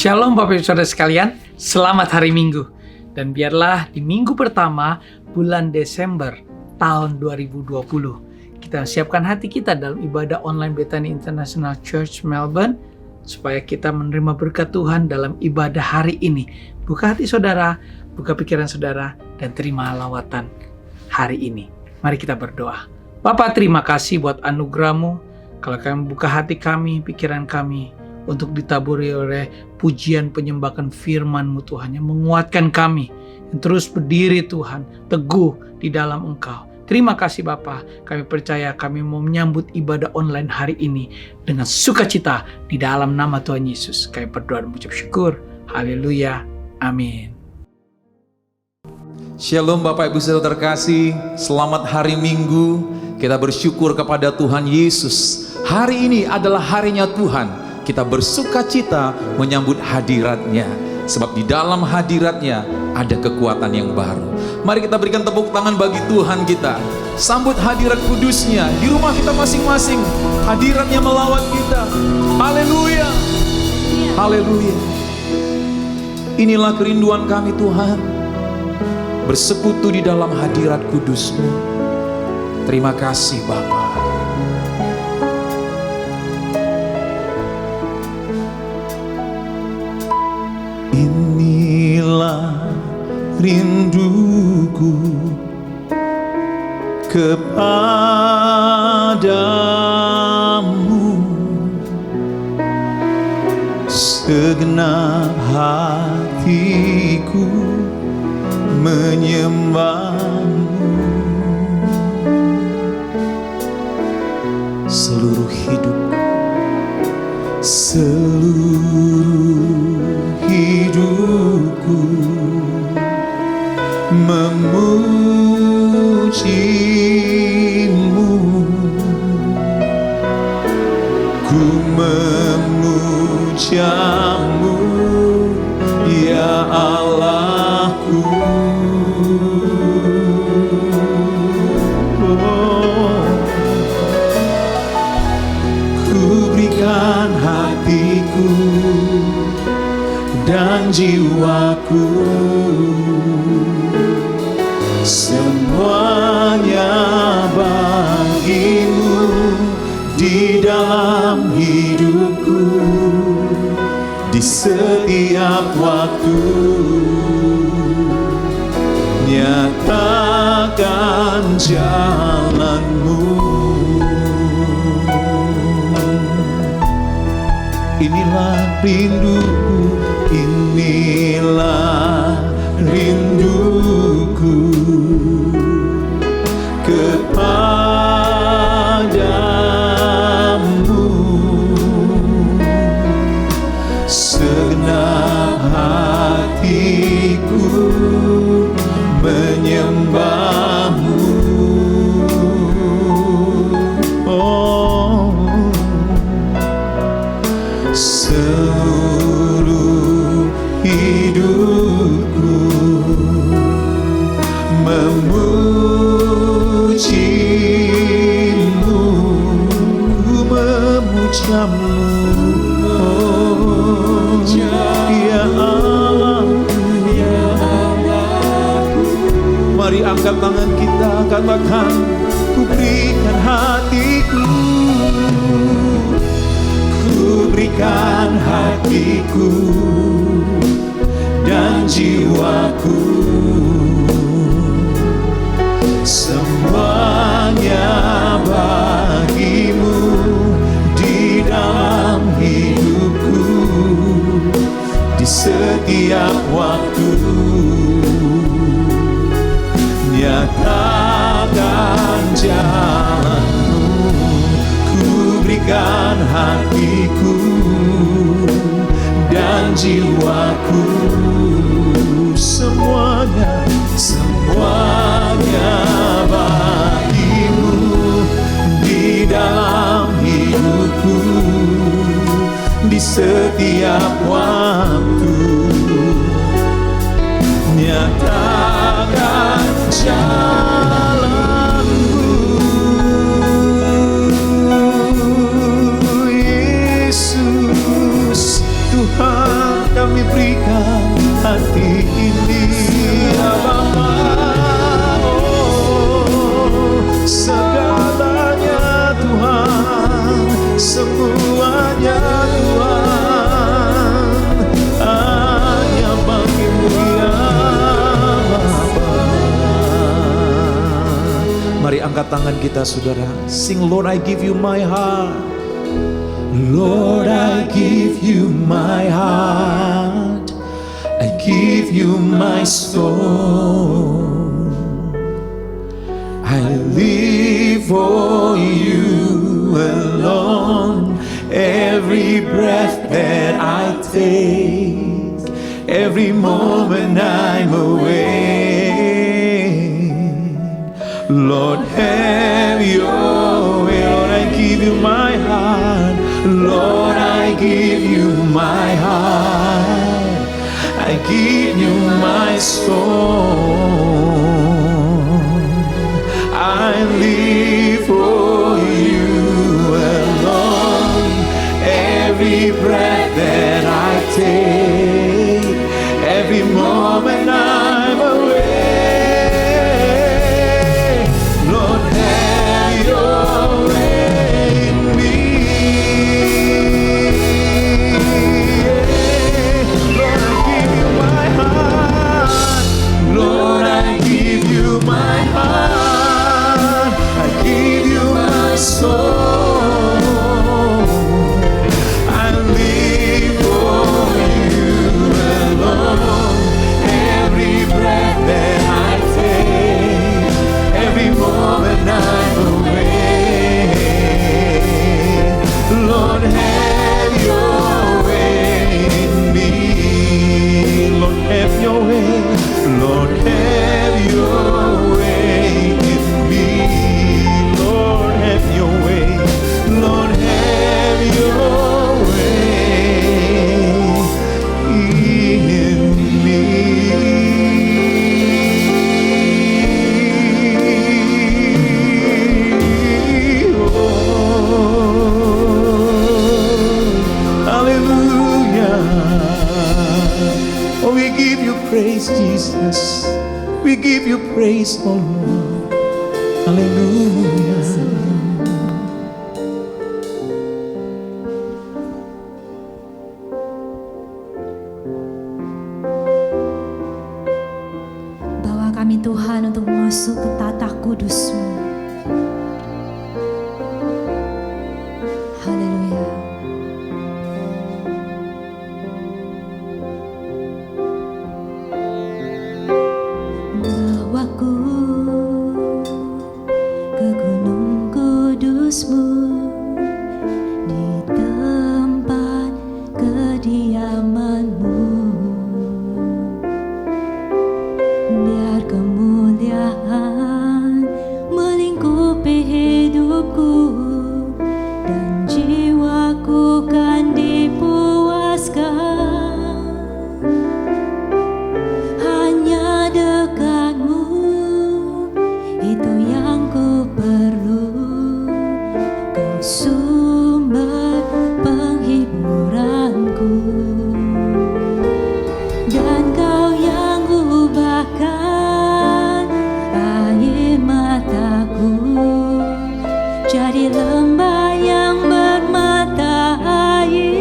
Shalom Bapak Ibu Saudara sekalian, selamat hari Minggu. Dan biarlah di minggu pertama bulan Desember tahun 2020 kita siapkan hati kita dalam ibadah online Bethany International Church Melbourne supaya kita menerima berkat Tuhan dalam ibadah hari ini. Buka hati saudara, buka pikiran saudara, dan terima lawatan hari ini. Mari kita berdoa. Bapa, terima kasih buat anugerah-Mu. Kalau kami buka hati kami, pikiran kami untuk ditaburi oleh pujian penyembahan firman-Mu Tuhan yang menguatkan kami, yang terus berdiri Tuhan, teguh di dalam Engkau. Terima kasih Bapa, kami percaya kami mau menyambut ibadah online hari ini dengan sukacita di dalam nama Tuhan Yesus. Kami berdoa dan mengucap syukur. Haleluya. Amin. Shalom Bapak Ibu Saudara terkasih, selamat hari Minggu. Kita bersyukur kepada Tuhan Yesus. Hari ini adalah harinya Tuhan. Kita bersuka cita menyambut hadirat-Nya, sebab di dalam hadirat-Nya ada kekuatan yang baru. Mari kita berikan tepuk tangan bagi Tuhan kita. Sambut hadirat kudus-Nya di rumah kita masing-masing. Hadirat-Nya melawat kita. Haleluya. Haleluya. Inilah kerinduan kami Tuhan, bersekutu di dalam hadirat kudus-Mu. Terima kasih Bapa. Inilah rinduku kepadamu, segenap hatiku menyembahmu. Seluruh hidup, hidupku memuji-Mu, ku memuja-Mu, ya Allahku. Ku berikan hatiku dan jiwaku, semuanya bagi-Mu di dalam hidupku, di setiap waktu. Nyatakan jalan-Mu. Inilah rinduku, inilah rinduku kepadamu, segenap hatiku menyembah-Mu. Seluruh hidupku memuji-Mu, ku memuja-Mu, ya Allah, ya Allah. Mari angkat tangan kita, katakan, ku berikan hatiku, berikan hatiku dan jiwaku, semuanya bagi-Mu di dalam hidupku, di setiap waktu. Nyatakan jalan-Mu, ku berikan hatiku dan jiwaku, semuanya bagi-Mu di dalam hidupku, di setiap waktu. Nyatakan jalan-Mu, Yesus Tuhan. Mari angkat tangan kita saudara. Sing, Lord I give you my heart. Lord I give you my heart. I give you my soul. I live for you alone. Every breath that I take, every moment I'm awake. Lord, have your way. Lord, I give you my heart. Lord, I give you my heart. I give you my soul. I live for you alone. Every breath that I take, every moment I'm awake. Lord, have your way in me. Lord, I give you my heart. Lord, I give you my heart. I give you my soul. I live for you alone. Every breath that I take, every moment I'm awake. Lord, have your way in me. Lord, have your way. Lord, have your way in me. Lord, have your way. Lord, have your way in me. Oh, hallelujah. Oh, we give you praise, Jesus. We give you praise, oh Lord. Hallelujah. Bawa kami Tuhan untuk masuk ke tata kudus-Mu. Haleluya. Bawaku ke gunung kudus-Mu, di tempat kediaman-Mu. Biar kemuliaan melingkupi hidupku, dan jiwaku kan dipuaskan. Hanya dekat-Mu, itu yang ku perlu. Kau sumber penghiburanku, dan Kau yang ubahkan air mataku jadi lembah yang bermata air.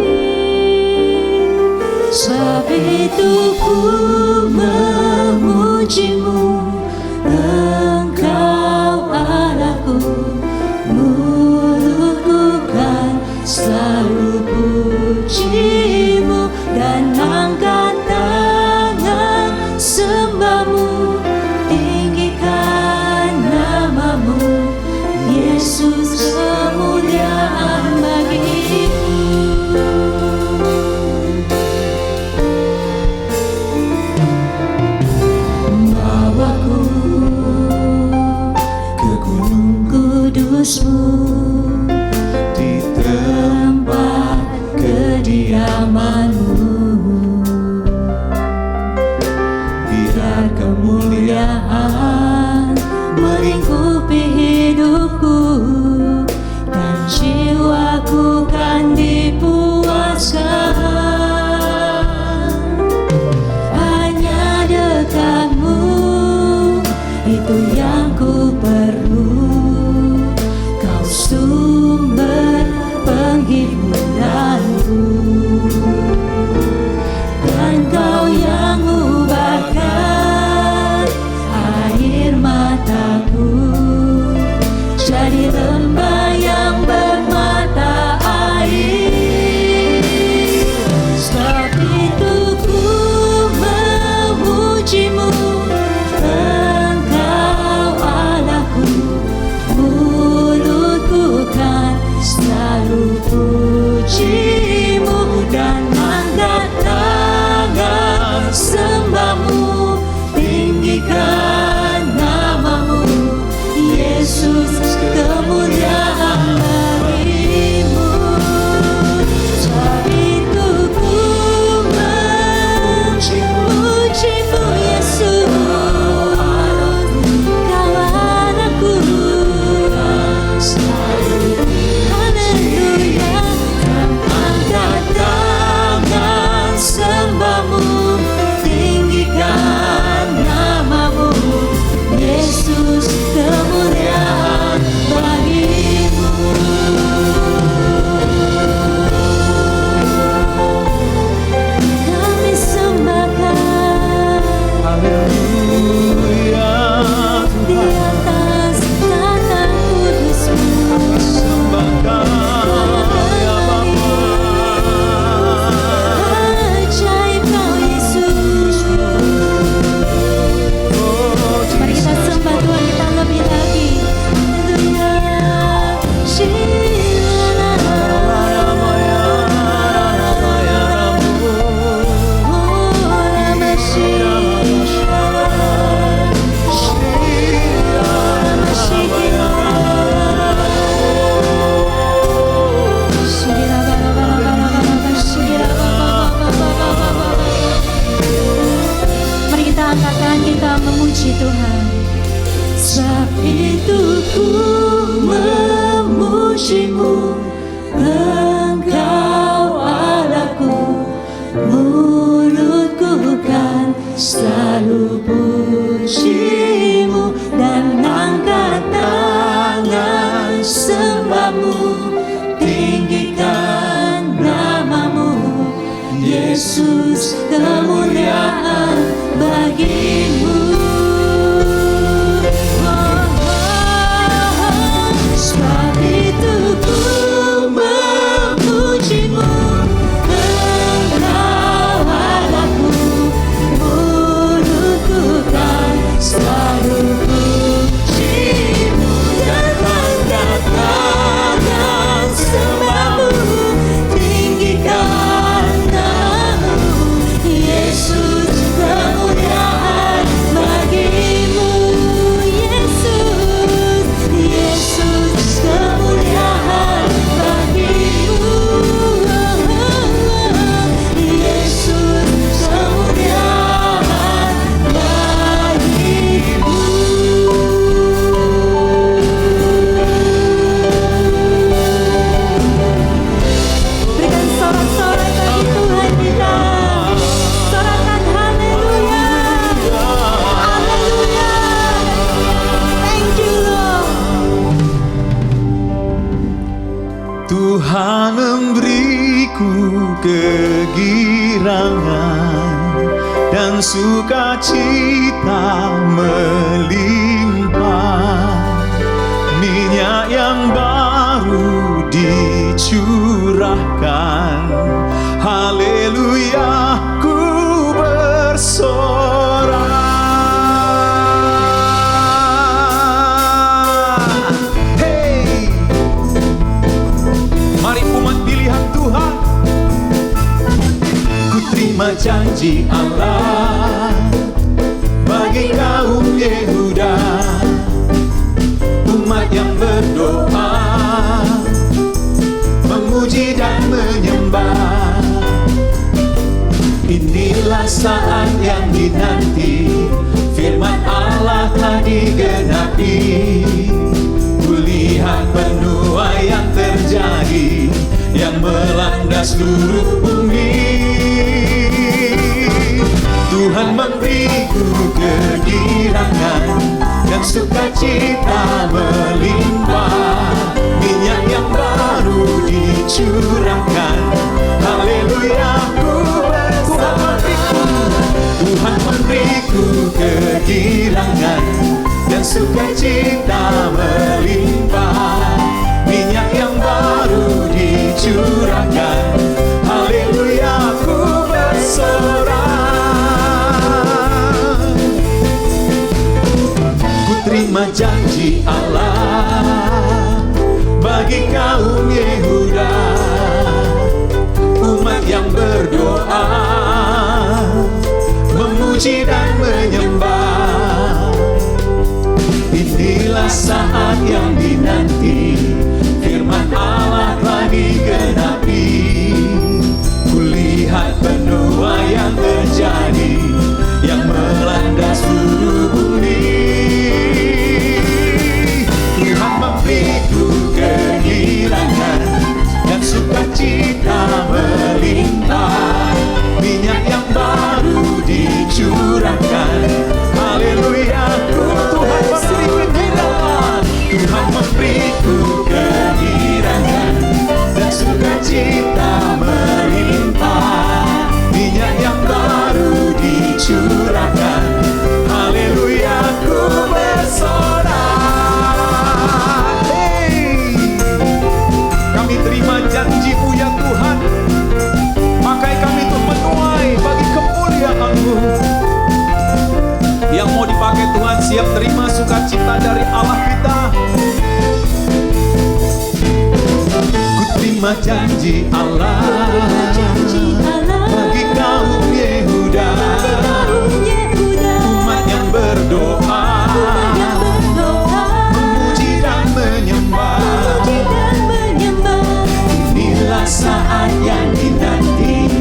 Sebab itu ku memuji-Mu, Engkau Allahku. Mulutku kan selalu puji-Mu, dan angkat tangan sembah-Mu, tinggikan nama-Mu, Yesus, kemuliaan bagiku. Bawaku ke gunung kudus-Mu, di tempat kediaman-Mu. Biar kemuliaan melingkupi hidupku, dan jiwaku kan dipuaskan. Hanya dekat-Mu, itu yang ku perlu. Kau itu ku memujimu, Engkau Allahku, mulutku kan selalu pujimu dan angkat tangan sembahmu, tinggikan namamu, Yesus, kemuliaan bagimu. Sebab itu ku memujimu, Engkau Allahku, mulutku kan selalu pujimu dan angkat tangan sembahmu, tinggikan namamu, Yesus, kemuliaan bagimu. Yesus, Yesus, kemuliaan bagimu. Yesus, kemuliaan bagimu. Berikan sorak-sorai bagi Tuhan kita. Sorakan haleluya. Haleluya. Thank you Lord. Tuhan memberiku kegirangan dan sukacita melimpah, minyak yang baru dicurahkan, haleluya, ku bersorak. Hey, mari umat pilihan Tuhan, ku terima janji Allah bagi kaum Yehuda, umat yang berdoa, memuji dan menyembah. Inilah saat yang dinanti, firman Allah telah digenapi. Kulihat penuai yang terjadi, yang melanda seluruh bumi. Tuhan memberiku kegirangan dan sukacita melimpah, minyak yang baru dicurahkan, haleluya, ku bersorak. Tuhan memberiku kegirangan dan sukacita melimpah, minyak yang baru dicurahkan, haleluya, ku bersorak. Ku terima janji Allah bagi kaum Yehuda, umat yang berdoa, memuji dan menyembah. Inilah saat yang dinanti, firman Allah telah digenapi. Kulihat penuai yang terjadi, yang melanda seluruh bumi. Tuhan memberiku kegirangan dan sukacita melimpah, minyak yang baru dicurahkan, haleluya, Tuhan memberi kegirangan. Tuhan memberiku kegirangan dan sukacita melimpah, minyak yang baru dicurahkan, haleluya, ku bersorak. Hey, kami terima janji-Mu ya Tuhan, pakai kami untuk menuai bagi kemuliaan-Mu. Yang mau dipakai Tuhan siap terima sukacita dari Allah kita. Ku terima janji Allah bagi kaum Yehuda, umat yang berdoa, memuji dan menyembah. Inilah saat yang dinanti,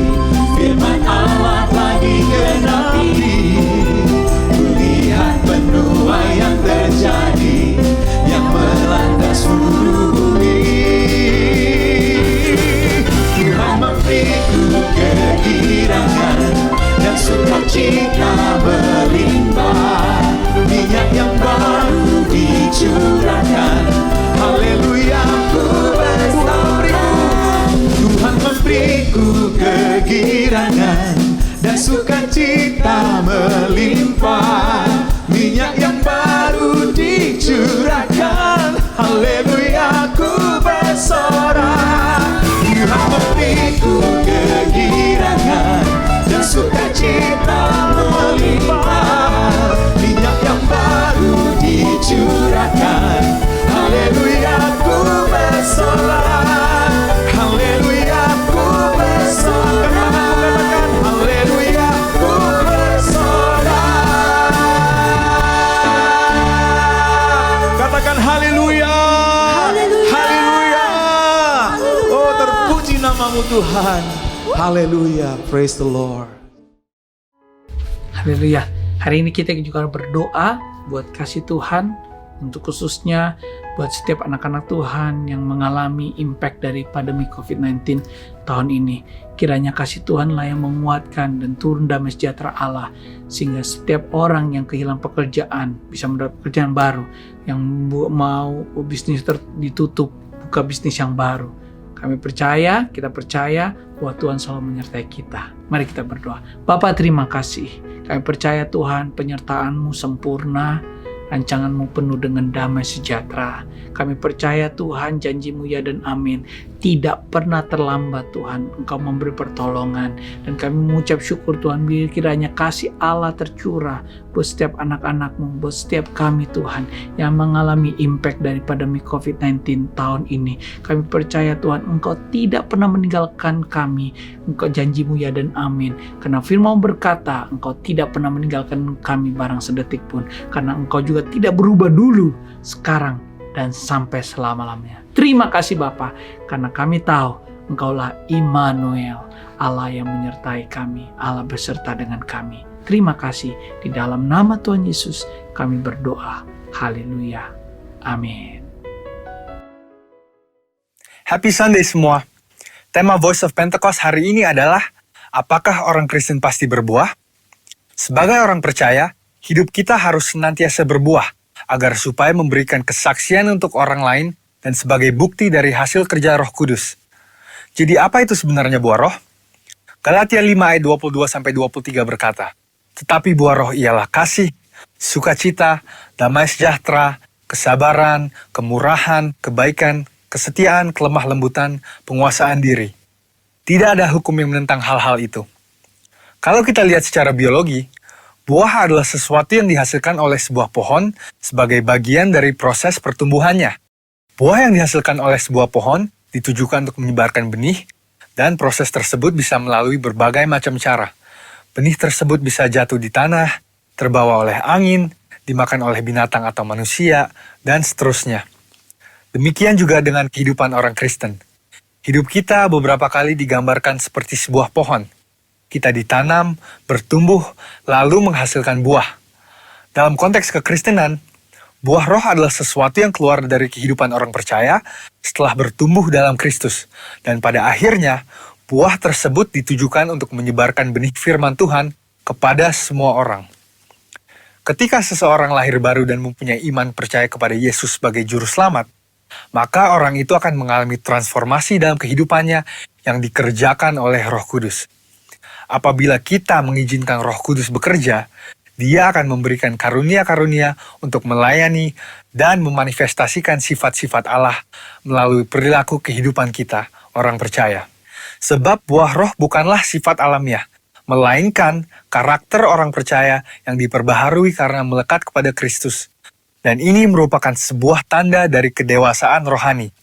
firman Allah telah digenapi. Kulihat penuai yang terjadi, yang baru dicurahkan. Haleluya, ku bersorak. Tuhan memberiku kegirangan dan sukacita melimpah. Minyak yang baru dicurahkan. Haleluya, ku bersorak. Tuhan memberiku kegirangan dan sukacita melimpah. Minyak yang baru dicurahkan. Haleluya, ku bersorak. Haleluya, ku bersorak. Haleluya, ku bersorak. Katakan haleluya. Haleluya. Oh, terpuji namamu Tuhan. Haleluya. Praise the Lord. Haleluya. Hari ini kita juga berdoa buat kasih Tuhan, untuk khususnya buat setiap anak-anak Tuhan yang mengalami impact dari pandemi COVID-19 tahun ini. Kiranya kasih Tuhanlah yang menguatkan dan turun damai sejahtera Allah, sehingga setiap orang yang kehilangan pekerjaan bisa mendapat pekerjaan baru, yang mau bisnis ditutup, buka bisnis yang baru. Kami percaya, kita percaya bahwa Tuhan selalu menyertai kita. Mari kita berdoa. Bapa, terima kasih. Kami percaya Tuhan, penyertaan-Mu sempurna, rancangan-Mu penuh dengan damai sejahtera. Kami percaya Tuhan, janji-Mu ya dan amin. Tidak pernah terlambat Tuhan, Engkau memberi pertolongan. Dan kami mengucap syukur Tuhan, kiranya kasih Allah tercurah buat setiap anak-anak-Mu, buat setiap kami Tuhan, yang mengalami impact dari pandemi COVID-19 tahun ini. Kami percaya Tuhan, Engkau tidak pernah meninggalkan kami. Engkau janji-Mu ya dan amin. Karena firman berkata, Engkau tidak pernah meninggalkan kami barang sedetik pun. Karena Engkau juga tidak berubah dulu, sekarang, dan sampai selama-lamanya. Terima kasih Bapa, karena kami tahu Engkaulah Immanuel, Allah yang menyertai kami, Allah beserta dengan kami. Terima kasih, di dalam nama Tuhan Yesus kami berdoa. Haleluya. Amin. Happy Sunday semua. Tema Voice of Pentecost hari ini adalah, apakah orang Kristen pasti berbuah? Sebagai orang percaya, hidup kita harus senantiasa berbuah, agar supaya memberikan kesaksian untuk orang lain dan sebagai bukti dari hasil kerja Roh Kudus. Jadi apa itu sebenarnya buah roh? Galatia 5 ayat 22-23 berkata, tetapi buah roh ialah kasih, sukacita, damai sejahtera, kesabaran, kemurahan, kebaikan, kesetiaan, kelemah lembutan, penguasaan diri. Tidak ada hukum yang menentang hal-hal itu. Kalau kita lihat secara biologi, buah adalah sesuatu yang dihasilkan oleh sebuah pohon sebagai bagian dari proses pertumbuhannya. Buah yang dihasilkan oleh sebuah pohon ditujukan untuk menyebarkan benih, dan proses tersebut bisa melalui berbagai macam cara. Benih tersebut bisa jatuh di tanah, terbawa oleh angin, dimakan oleh binatang atau manusia, dan seterusnya. Demikian juga dengan kehidupan orang Kristen. Hidup kita beberapa kali digambarkan seperti sebuah pohon. Kita ditanam, bertumbuh, lalu menghasilkan buah. Dalam konteks kekristenan, buah roh adalah sesuatu yang keluar dari kehidupan orang percaya setelah bertumbuh dalam Kristus. Dan pada akhirnya, buah tersebut ditujukan untuk menyebarkan benih firman Tuhan kepada semua orang. Ketika seseorang lahir baru dan mempunyai iman percaya kepada Yesus sebagai juru selamat, maka orang itu akan mengalami transformasi dalam kehidupannya yang dikerjakan oleh Roh Kudus. Apabila kita mengizinkan Roh Kudus bekerja, Dia akan memberikan karunia-karunia untuk melayani dan memanifestasikan sifat-sifat Allah melalui perilaku kehidupan kita, orang percaya. Sebab buah roh bukanlah sifat alamiah, melainkan karakter orang percaya yang diperbaharui karena melekat kepada Kristus. Dan ini merupakan sebuah tanda dari kedewasaan rohani.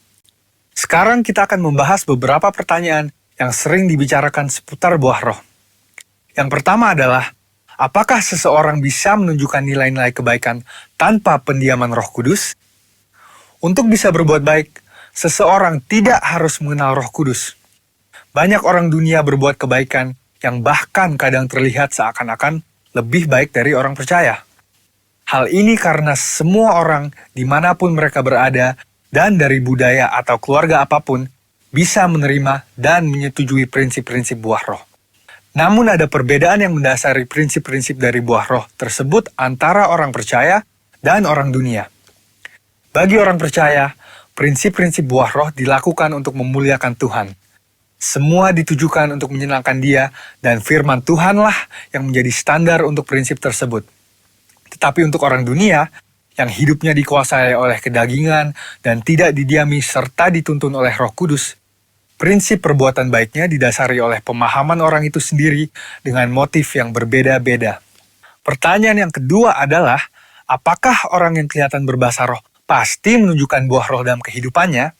Sekarang kita akan membahas beberapa pertanyaan yang sering dibicarakan seputar buah roh. Yang pertama adalah, apakah seseorang bisa menunjukkan nilai-nilai kebaikan tanpa pendiaman Roh Kudus? Untuk bisa berbuat baik, seseorang tidak harus mengenal Roh Kudus. Banyak orang dunia berbuat kebaikan yang bahkan kadang terlihat seakan-akan lebih baik dari orang percaya. Hal ini karena semua orang dimanapun mereka berada dan dari budaya atau keluarga apapun bisa menerima dan menyetujui prinsip-prinsip buah roh. Namun ada perbedaan yang mendasari prinsip-prinsip dari buah roh tersebut antara orang percaya dan orang dunia. Bagi orang percaya, prinsip-prinsip buah roh dilakukan untuk memuliakan Tuhan. Semua ditujukan untuk menyenangkan Dia, dan firman Tuhanlah yang menjadi standar untuk prinsip tersebut. Tetapi untuk orang dunia, yang hidupnya dikuasai oleh kedagingan dan tidak didiami serta dituntun oleh Roh Kudus, prinsip perbuatan baiknya didasari oleh pemahaman orang itu sendiri dengan motif yang berbeda-beda. Pertanyaan yang kedua adalah, apakah orang yang kelihatan berbahasa roh pasti menunjukkan buah roh dalam kehidupannya?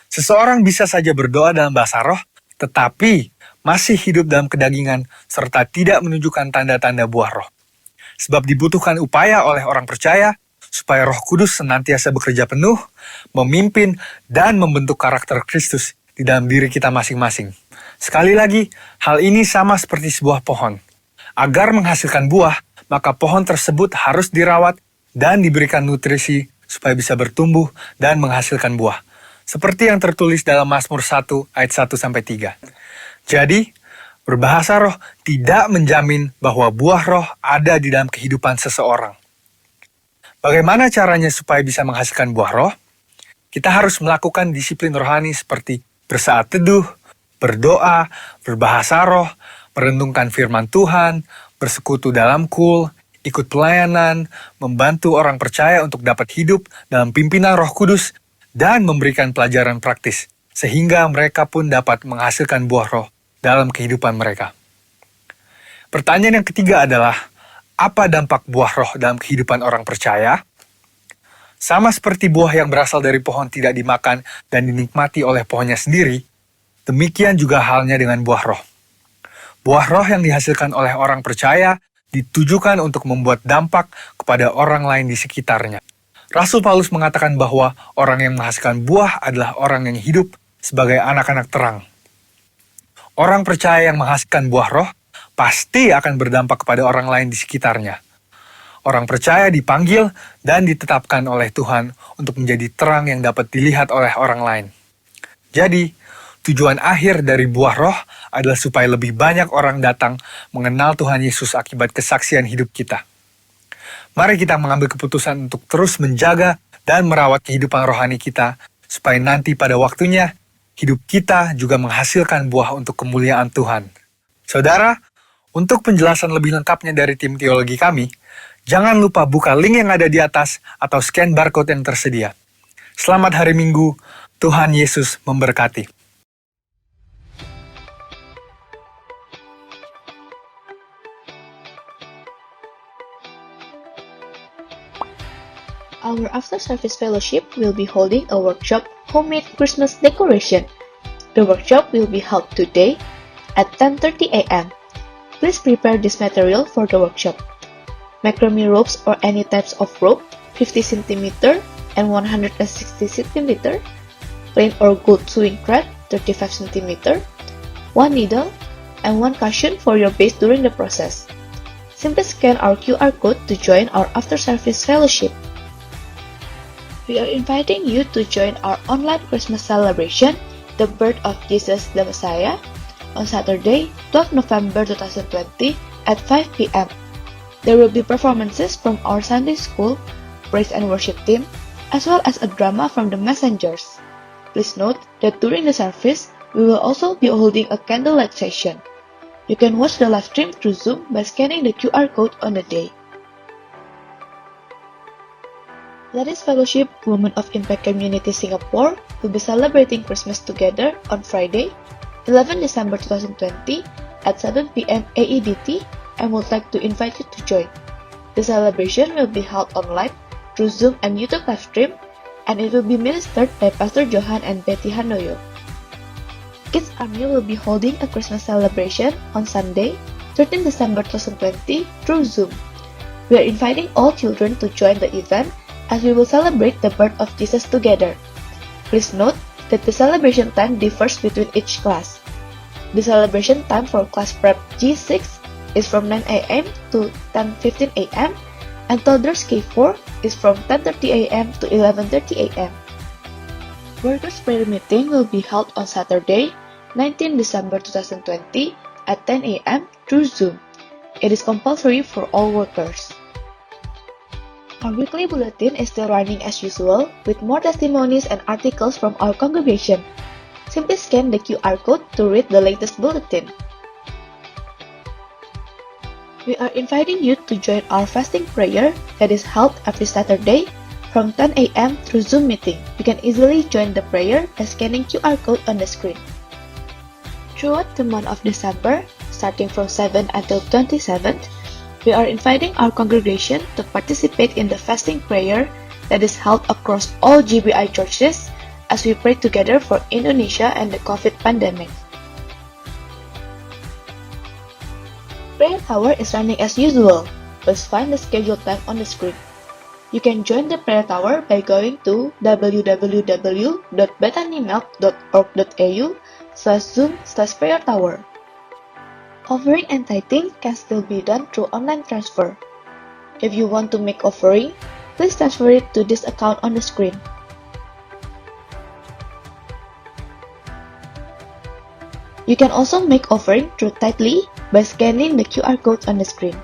Seseorang bisa saja berdoa dalam bahasa roh, tetapi masih hidup dalam kedagingan serta tidak menunjukkan tanda-tanda buah roh. Sebab dibutuhkan upaya oleh orang percaya supaya Roh Kudus senantiasa bekerja penuh, memimpin, dan membentuk karakter Kristus di dalam diri kita masing-masing. Sekali lagi, hal ini sama seperti sebuah pohon. Agar menghasilkan buah, maka pohon tersebut harus dirawat dan diberikan nutrisi supaya bisa bertumbuh dan menghasilkan buah. Seperti yang tertulis dalam Mazmur 1 ayat 1-3. Jadi, berbahasa roh tidak menjamin bahwa buah roh ada di dalam kehidupan seseorang. Bagaimana caranya supaya bisa menghasilkan buah roh? Kita harus melakukan disiplin rohani seperti bersaat teduh, berdoa, berbahasa roh, merenungkan firman Tuhan, bersekutu dalam kul, ikut pelayanan, membantu orang percaya untuk dapat hidup dalam pimpinan Roh Kudus, dan memberikan pelajaran praktis, sehingga mereka pun dapat menghasilkan buah roh dalam kehidupan mereka. Pertanyaan yang ketiga adalah, apa dampak buah roh dalam kehidupan orang percaya? Sama seperti buah yang berasal dari pohon tidak dimakan dan dinikmati oleh pohonnya sendiri, demikian juga halnya dengan buah roh. Buah roh yang dihasilkan oleh orang percaya ditujukan untuk membuat dampak kepada orang lain di sekitarnya. Rasul Paulus mengatakan bahwa orang yang menghasilkan buah adalah orang yang hidup sebagai anak-anak terang. Orang percaya yang menghasilkan buah roh pasti akan berdampak kepada orang lain di sekitarnya. Orang percaya dipanggil dan ditetapkan oleh Tuhan untuk menjadi terang yang dapat dilihat oleh orang lain. Jadi, tujuan akhir dari buah roh adalah supaya lebih banyak orang datang mengenal Tuhan Yesus akibat kesaksian hidup kita. Mari kita mengambil keputusan untuk terus menjaga dan merawat kehidupan rohani kita, supaya nanti pada waktunya, hidup kita juga menghasilkan buah untuk kemuliaan Tuhan. Saudara, untuk penjelasan lebih lengkapnya dari tim teologi kami, jangan lupa buka link yang ada di atas atau scan barcode yang tersedia. Selamat hari Minggu, Tuhan Yesus memberkati. Our after-service fellowship will be holding a workshop, Homemade Christmas Decoration. The workshop will be held today at 10:30 a.m. Please prepare this material for the workshop. Macrame ropes or any types of rope, 50 cm and 160 cm, plain or gold sewing thread, 35 cm, one needle, and one cushion for your base during the process. Simply scan our QR code to join our after-service fellowship. We are inviting you to join our online Christmas celebration, The Birth of Jesus the Messiah, on Saturday, 12 November 2020 at 5 p.m. There will be performances from our Sunday School, Praise and Worship team, as well as a drama from the Messengers. Please note that during the service, we will also be holding a candlelight session. You can watch the live stream through Zoom by scanning the QR code on the day. Ladies Fellowship Women of Impact Community Singapore will be celebrating Christmas together on Friday, 11 December 2020 at 7 p.m. AEDT and would like to invite you to join. The celebration will be held online through Zoom and YouTube live stream, and it will be ministered by Pastor Johan and Betty Handoyo. Kids Army will be holding a Christmas celebration on Sunday, 13 December 2020 through Zoom. We are inviting all children to join the event as we will celebrate the birth of Jesus together. Please note that the celebration time differs between each class. The celebration time for class prep G6 is from 9 a.m. to 10:15 a.m. and toddlers K4 is from 10:30 a.m. to 11:30 a.m. Workers' prayer meeting will be held on Saturday, 19 December 2020 at 10 a.m. through Zoom. It is compulsory for all workers. Our weekly bulletin is still running as usual with more testimonies and articles from our congregation. Simply scan the QR code to read the latest bulletin. We are inviting you to join our fasting prayer that is held every Saturday from 10 a.m. through Zoom meeting. You can easily join the prayer by scanning QR code on the screen. Throughout the month of December, starting from 7th until 27th, we are inviting our congregation to participate in the fasting prayer that is held across all GBI churches as we pray together for Indonesia and the COVID pandemic. Prayer Tower is running as usual. Please find the scheduled time on the screen. You can join the Prayer Tower by going to www.bethanymelk.org.au/zoom/prayer tower. Offering and tithing can still be done through online transfer. If you want to make offering, please transfer it to this account on the screen. You can also make offering through Tithely by scanning the QR code on the screen.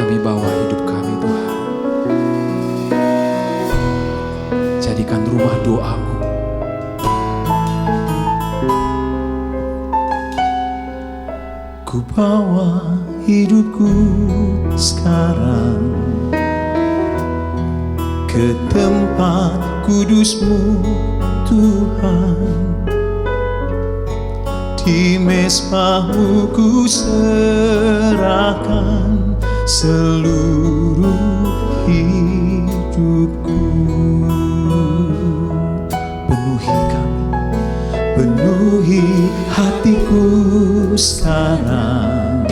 Kami bawa hidup kami, Tuhan. Jadikan rumah doamu. Ku bawa hidupku sekarang ke tempat kudus-Mu, Tuhan. Di mezbah-Mu ku serahkan seluruh hidupku. Penuhi kami, penuhi hatiku sekarang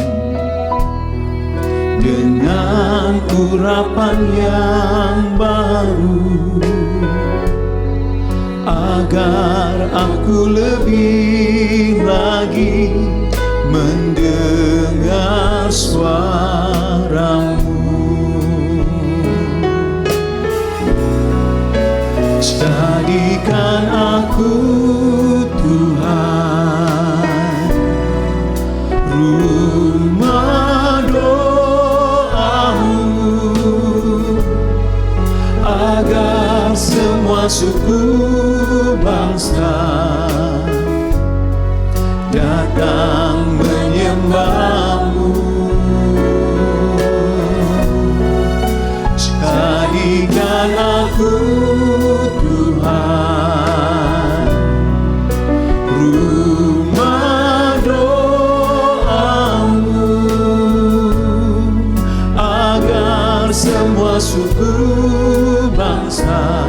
dengan urapan yang baru, agar aku lebih lagi mendengar suara-Mu. Jadikan aku, Tuhan, rumah doa-Mu, agar semua suku bangsa datang menyembah-Mu. Jadikan aku, Tuhan, rumah doa-Mu, agar semua suku bangsa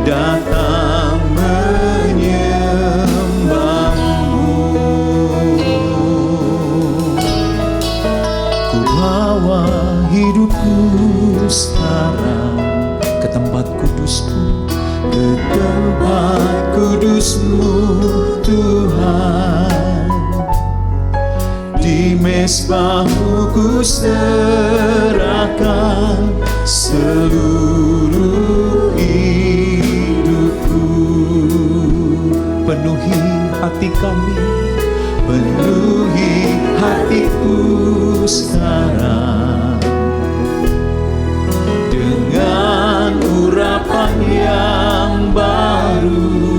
datang menyembah-Mu. Ku bawa hidupku sekarang ke tempat kudus-Mu, ke tempat kudus-Mu, Tuhan. Di mezbah-Mu ku serahkan seluruh hidupku. Penuhi hati kami, penuhi hatiku sekarang dengan urapan yang baru,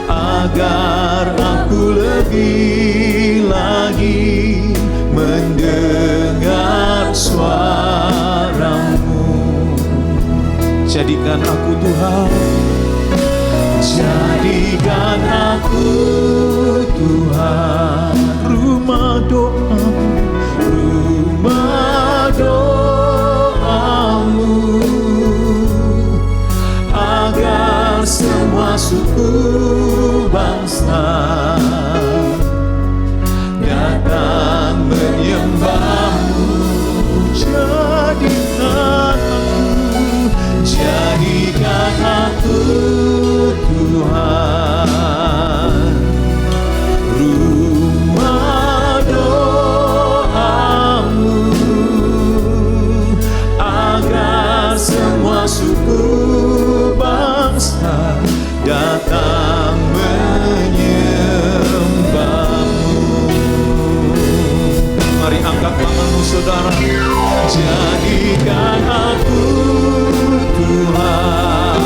agar aku lebih lagi mendengar suara-Mu. Jadikan aku, Tuhan, jadikan aku, Tuhan, rumah doa-Mu, rumah doa-Mu, agar semua suku bangsa datang menyembah-Mu. Jadikan aku, Tuhan, rumah doa-Mu, semua suku bangsa datang menyembahmu. Mari angkat tanganmu saudara, jadikan aku Tuhan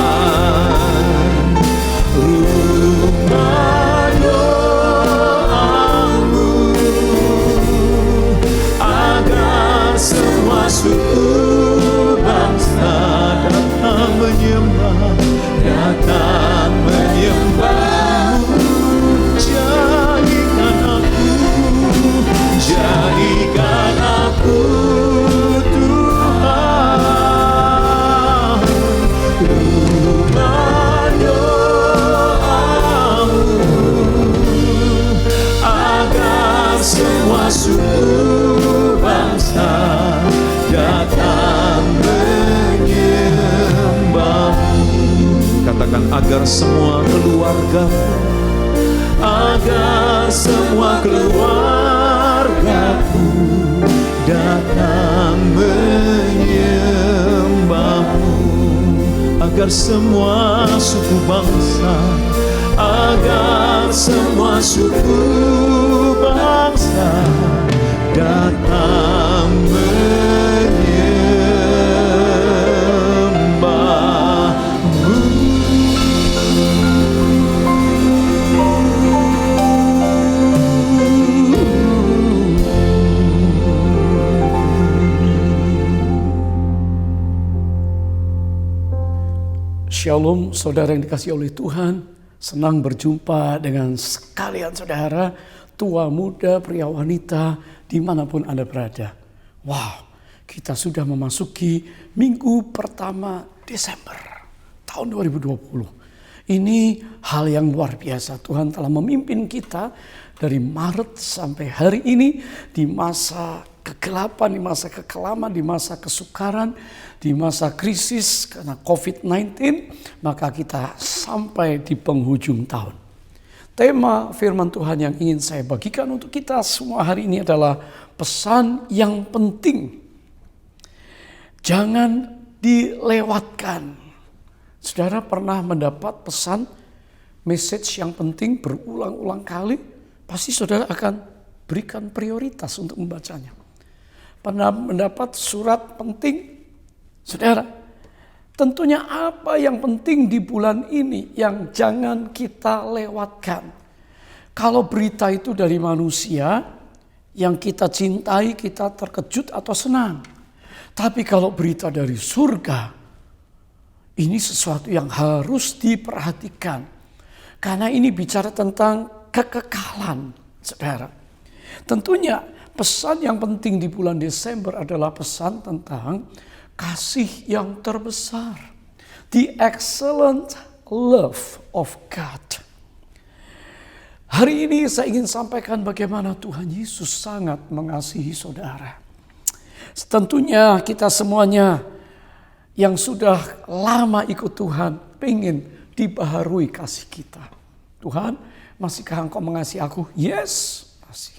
rumah doamu, agar semua suku bangsa datang menyembah, datang menyembahmu. Jadikan aku Tuhan rumah doamu, agar semua suku bangsa datang menyembahmu. Katakan, agar semua keluarga, agar semua keluargaku datang menyembahmu, agar semua suku bangsa, agar semua suku bangsa datang menyembahmu. Shalom saudara yang dikasihi oleh Tuhan, senang berjumpa dengan sekalian saudara, tua muda, pria wanita, dimanapun Anda berada. Wow, kita sudah memasuki minggu pertama Desember tahun 2020. Ini hal yang luar biasa, Tuhan telah memimpin kita dari Maret sampai hari ini di masa kegelapan, di masa kekelaman, di masa kesukaran, di masa krisis karena COVID-19, maka kita sampai di penghujung tahun. Tema firman Tuhan yang ingin saya bagikan untuk kita semua hari ini adalah pesan yang penting. Jangan dilewatkan. Saudara pernah mendapat pesan, message yang penting berulang-ulang kali, pasti saudara akan berikan prioritas untuk membacanya. Pernah mendapat surat penting, saudara, tentunya apa yang penting di bulan ini yang jangan kita lewatkan. Kalau berita itu dari manusia yang kita cintai, kita terkejut atau senang. Tapi kalau berita dari surga, ini sesuatu yang harus diperhatikan. Karena ini bicara tentang kekekalan, saudara. Tentunya pesan yang penting di bulan Desember adalah pesan tentang kasih yang terbesar. The excellent love of God. Hari ini saya ingin sampaikan bagaimana Tuhan Yesus sangat mengasihi saudara. Tentunya kita semuanya yang sudah lama ikut Tuhan pengen dibaharui kasih kita. Tuhan, masihkah Engkau mengasihi aku? Yes, masih.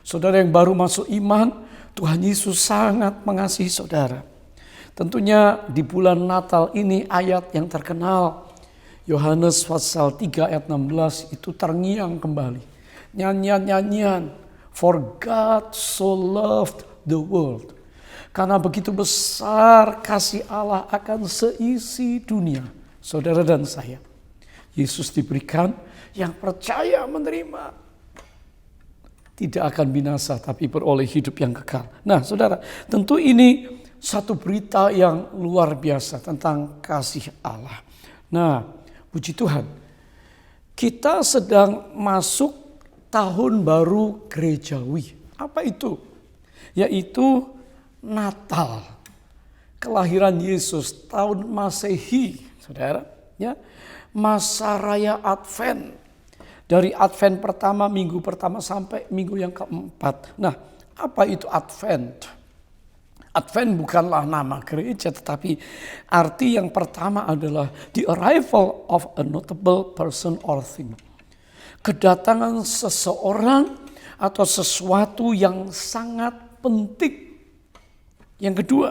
Saudara yang baru masuk iman, Tuhan Yesus sangat mengasihi saudara. Tentunya di bulan Natal ini ayat yang terkenal, Yohanes pasal 3 ayat 16 itu terngiang kembali. Nyanyian-nyanyian, for God so loved the world. Karena begitu besar kasih Allah akan seisi dunia, saudara dan saya. Yesus diberikan, yang percaya menerima tidak akan binasa tapi beroleh hidup yang kekal. Nah saudara, tentu ini satu berita yang luar biasa tentang kasih Allah. Nah, puji Tuhan, kita sedang masuk tahun baru gerejawi. Apa itu? Yaitu Natal, kelahiran Yesus, tahun Masehi, saudara. Ya, masa raya Advent, dari Advent pertama, minggu pertama sampai minggu yang keempat. Nah, apa itu Advent? Advent bukanlah nama gereja, tetapi arti yang pertama adalah the arrival of a notable person or thing. Kedatangan seseorang atau sesuatu yang sangat penting. Yang kedua,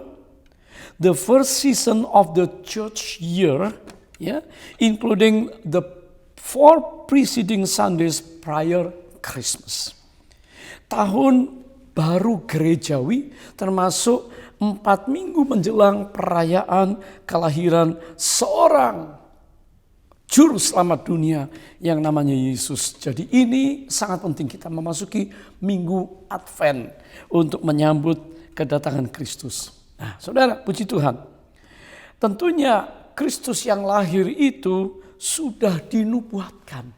the first season of the church year, ya, including the 4 preceding Sundays prior Christmas. Tahun baru gerejawi termasuk 4 minggu menjelang perayaan kelahiran seorang juru selamat dunia yang namanya Yesus. Jadi ini sangat penting kita memasuki minggu Advent untuk menyambut kedatangan Kristus. Nah, saudara, puji Tuhan. Tentunya Kristus yang lahir itu sudah dinubuatkan.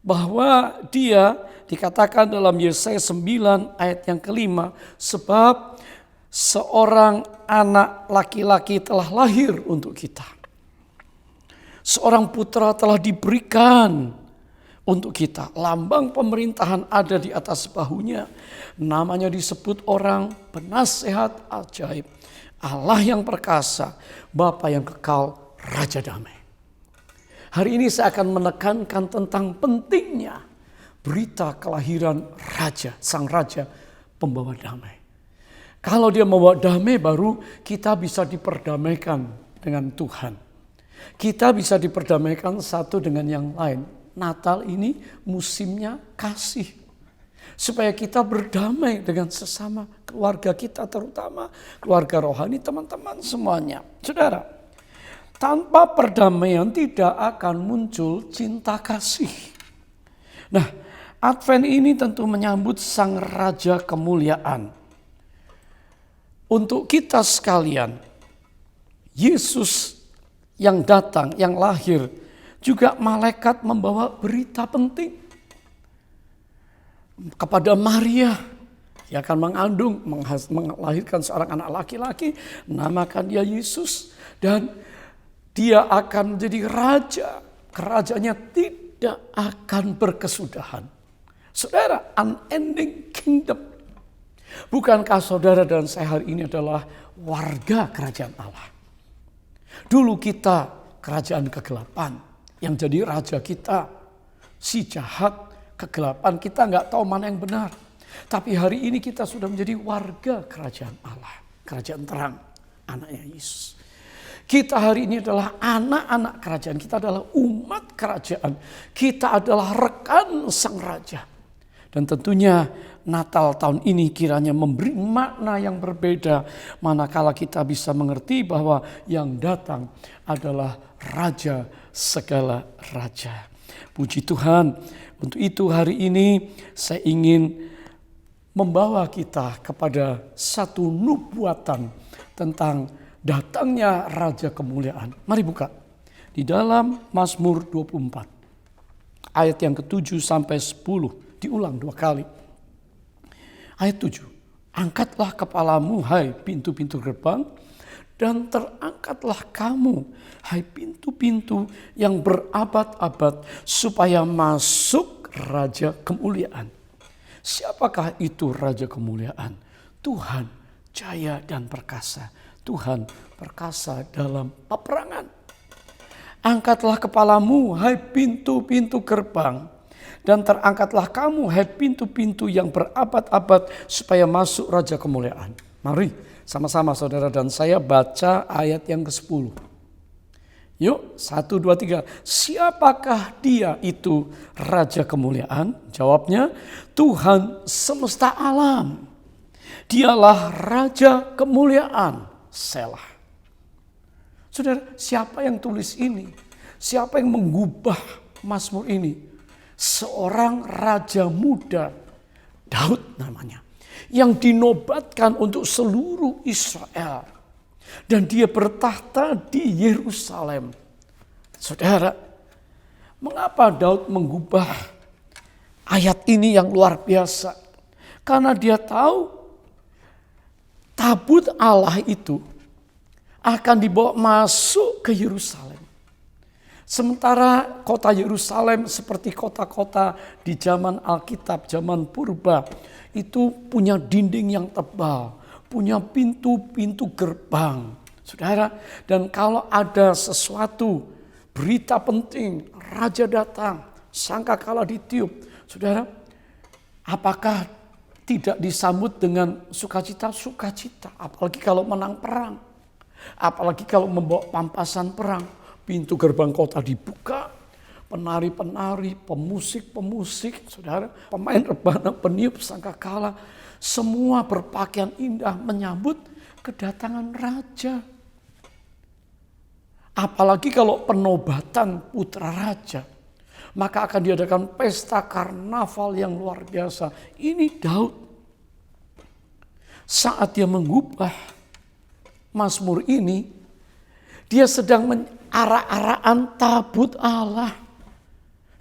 Bahwa dia dikatakan dalam Yesaya 9 ayat yang kelima, sebab seorang anak laki-laki telah lahir untuk kita. Seorang putra telah diberikan untuk kita. Lambang pemerintahan ada di atas bahunya. Namanya disebut orang penasehat ajaib. Allah yang perkasa, Bapa yang kekal, Raja damai. Hari ini saya akan menekankan tentang pentingnya berita kelahiran Raja, Sang Raja pembawa damai. Kalau dia membawa damai baru kita bisa diperdamaikan dengan Tuhan. Kita bisa diperdamaikan satu dengan yang lain. Natal ini musimnya kasih. Supaya kita berdamai dengan sesama keluarga kita, terutama keluarga rohani, teman-teman semuanya. Saudara, tanpa perdamaian tidak akan muncul cinta kasih. Nah, Advent ini tentu menyambut Sang Raja kemuliaan. Untuk kita sekalian, Yesus yang datang, yang lahir, juga malaikat membawa berita penting kepada Maria. Dia akan mengandung, melahirkan seorang anak laki-laki, namakan dia Yesus, dan dia akan menjadi raja. Kerajaannya tidak akan berkesudahan. Saudara, unending kingdom. Bukankah saudara dan saya hari ini adalah warga kerajaan Allah? Dulu kita kerajaan kegelapan. Yang jadi raja kita si jahat, kegelapan, kita nggak tahu mana yang benar. Tapi hari ini kita sudah menjadi warga kerajaan Allah, kerajaan terang, anaknya Yesus. Kita hari ini adalah anak-anak kerajaan, kita adalah umat kerajaan, kita adalah rekan Sang Raja. Dan tentunya Natal tahun ini kiranya memberi makna yang berbeda, manakala kita bisa mengerti bahwa yang datang adalah Raja segala raja. Puji Tuhan. Untuk itu hari ini saya ingin membawa kita kepada satu nubuatan tentang datangnya Raja kemuliaan. Mari buka di dalam Mazmur 24 ayat yang ke-7 sampai 10, diulang 2 kali. Ayat 7, angkatlah kepalamu hai pintu-pintu gerbang, dan terangkatlah kamu hai pintu-pintu yang berabad-abad, supaya masuk Raja kemuliaan. Siapakah itu Raja kemuliaan? Tuhan jaya dan perkasa. Tuhan perkasa dalam peperangan. Angkatlah kepalamu hai pintu-pintu gerbang, dan terangkatlah kamu hai pintu-pintu yang berabad-abad, supaya masuk Raja kemuliaan. Mari sama-sama saudara dan saya baca ayat yang ke-10. Yuk, 1, 2, 3. Siapakah dia itu Raja kemuliaan? Jawabnya, Tuhan semesta alam. Dialah Raja kemuliaan. Selah. Saudara, siapa yang tulis ini? Siapa yang mengubah Mazmur ini? Seorang raja muda, Daud namanya, yang dinobatkan untuk seluruh Israel. Dan dia bertahta di Yerusalem. Saudara, mengapa Daud mengubah ayat ini yang luar biasa? Karena dia tahu tabut Allah itu akan dibawa masuk ke Yerusalem. Sementara kota Yerusalem seperti kota-kota di zaman Alkitab, zaman purba, itu punya dinding yang tebal, punya pintu-pintu gerbang. Saudara, dan kalau ada sesuatu, berita penting, raja datang, sangkakala ditiup. Saudara, apakah tidak disambut dengan sukacita, apalagi kalau menang perang, apalagi kalau membawa pampasan perang. Pintu gerbang kota dibuka, penari-penari, pemusik-pemusik, saudara, pemain rebana, peniup sangkakala, semua berpakaian indah menyambut kedatangan raja. Apalagi kalau penobatan putra raja, maka akan diadakan pesta karnaval yang luar biasa. Ini Daud. Saat dia mengubah Mazmur ini, dia sedang arak-arakan tabut Allah.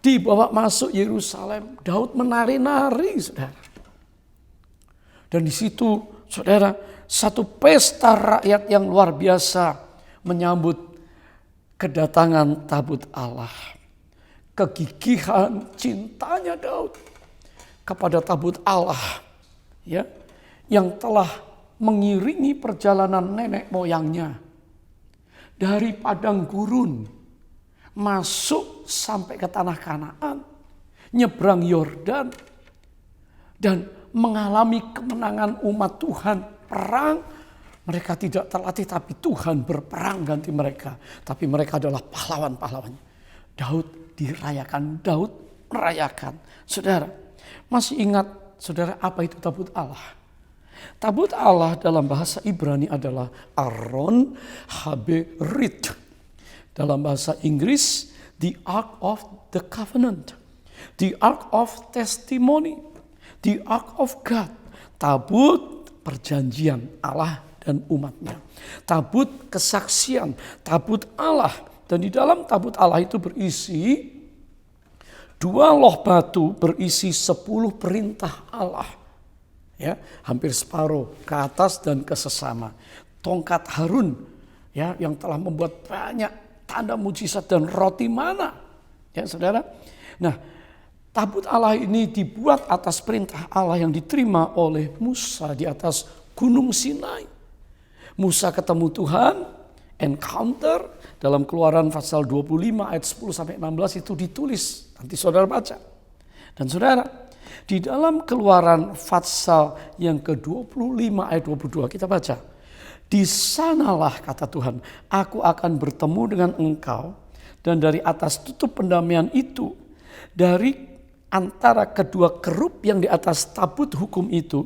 Dibawa masuk Yerusalem, Daud menari-nari, saudara. Dan di situ, saudara, satu pesta rakyat yang luar biasa menyambut kedatangan tabut Allah. Kegigihan cintanya Daud kepada tabut Allah, ya, yang telah mengiringi perjalanan nenek moyangnya dari padang gurun masuk sampai ke tanah Kanaan, nyebrang Yordan, dan mengalami kemenangan umat Tuhan perang. Mereka tidak terlatih, tapi Tuhan berperang ganti mereka. Tapi mereka adalah pahlawan-pahlawannya. Daud dirayakan, Daud merayakan. Saudara, masih ingat saudara apa itu tabut Allah? Tabut Allah dalam bahasa Ibrani adalah Aron Haberit. Dalam bahasa Inggris, the Ark of the Covenant, the Ark of Testimony, the Ark of God. Tabut perjanjian Allah dan umatnya. Tabut kesaksian, tabut Allah. Dan di dalam tabut Allah itu berisi 2 loh batu berisi 10 perintah Allah. Ya, hampir separuh ke atas dan ke sesama. Tongkat Harun, ya, yang telah membuat banyak tanda mujizat dan roti mana. Ya, saudara. Nah, tabut Allah ini dibuat atas perintah Allah yang diterima oleh Musa di atas Gunung Sinai. Musa ketemu Tuhan, encounter, dalam Keluaran pasal 25 ayat 10 sampai 16 itu ditulis. Nanti saudara baca. Dan saudara, di dalam Keluaran pasal yang ke-25 ayat 22 kita baca. Di sanalah kata Tuhan, aku akan bertemu dengan engkau, dan dari atas tutup pendamaian itu, dari antara kedua kerup yang di atas tabut hukum itu,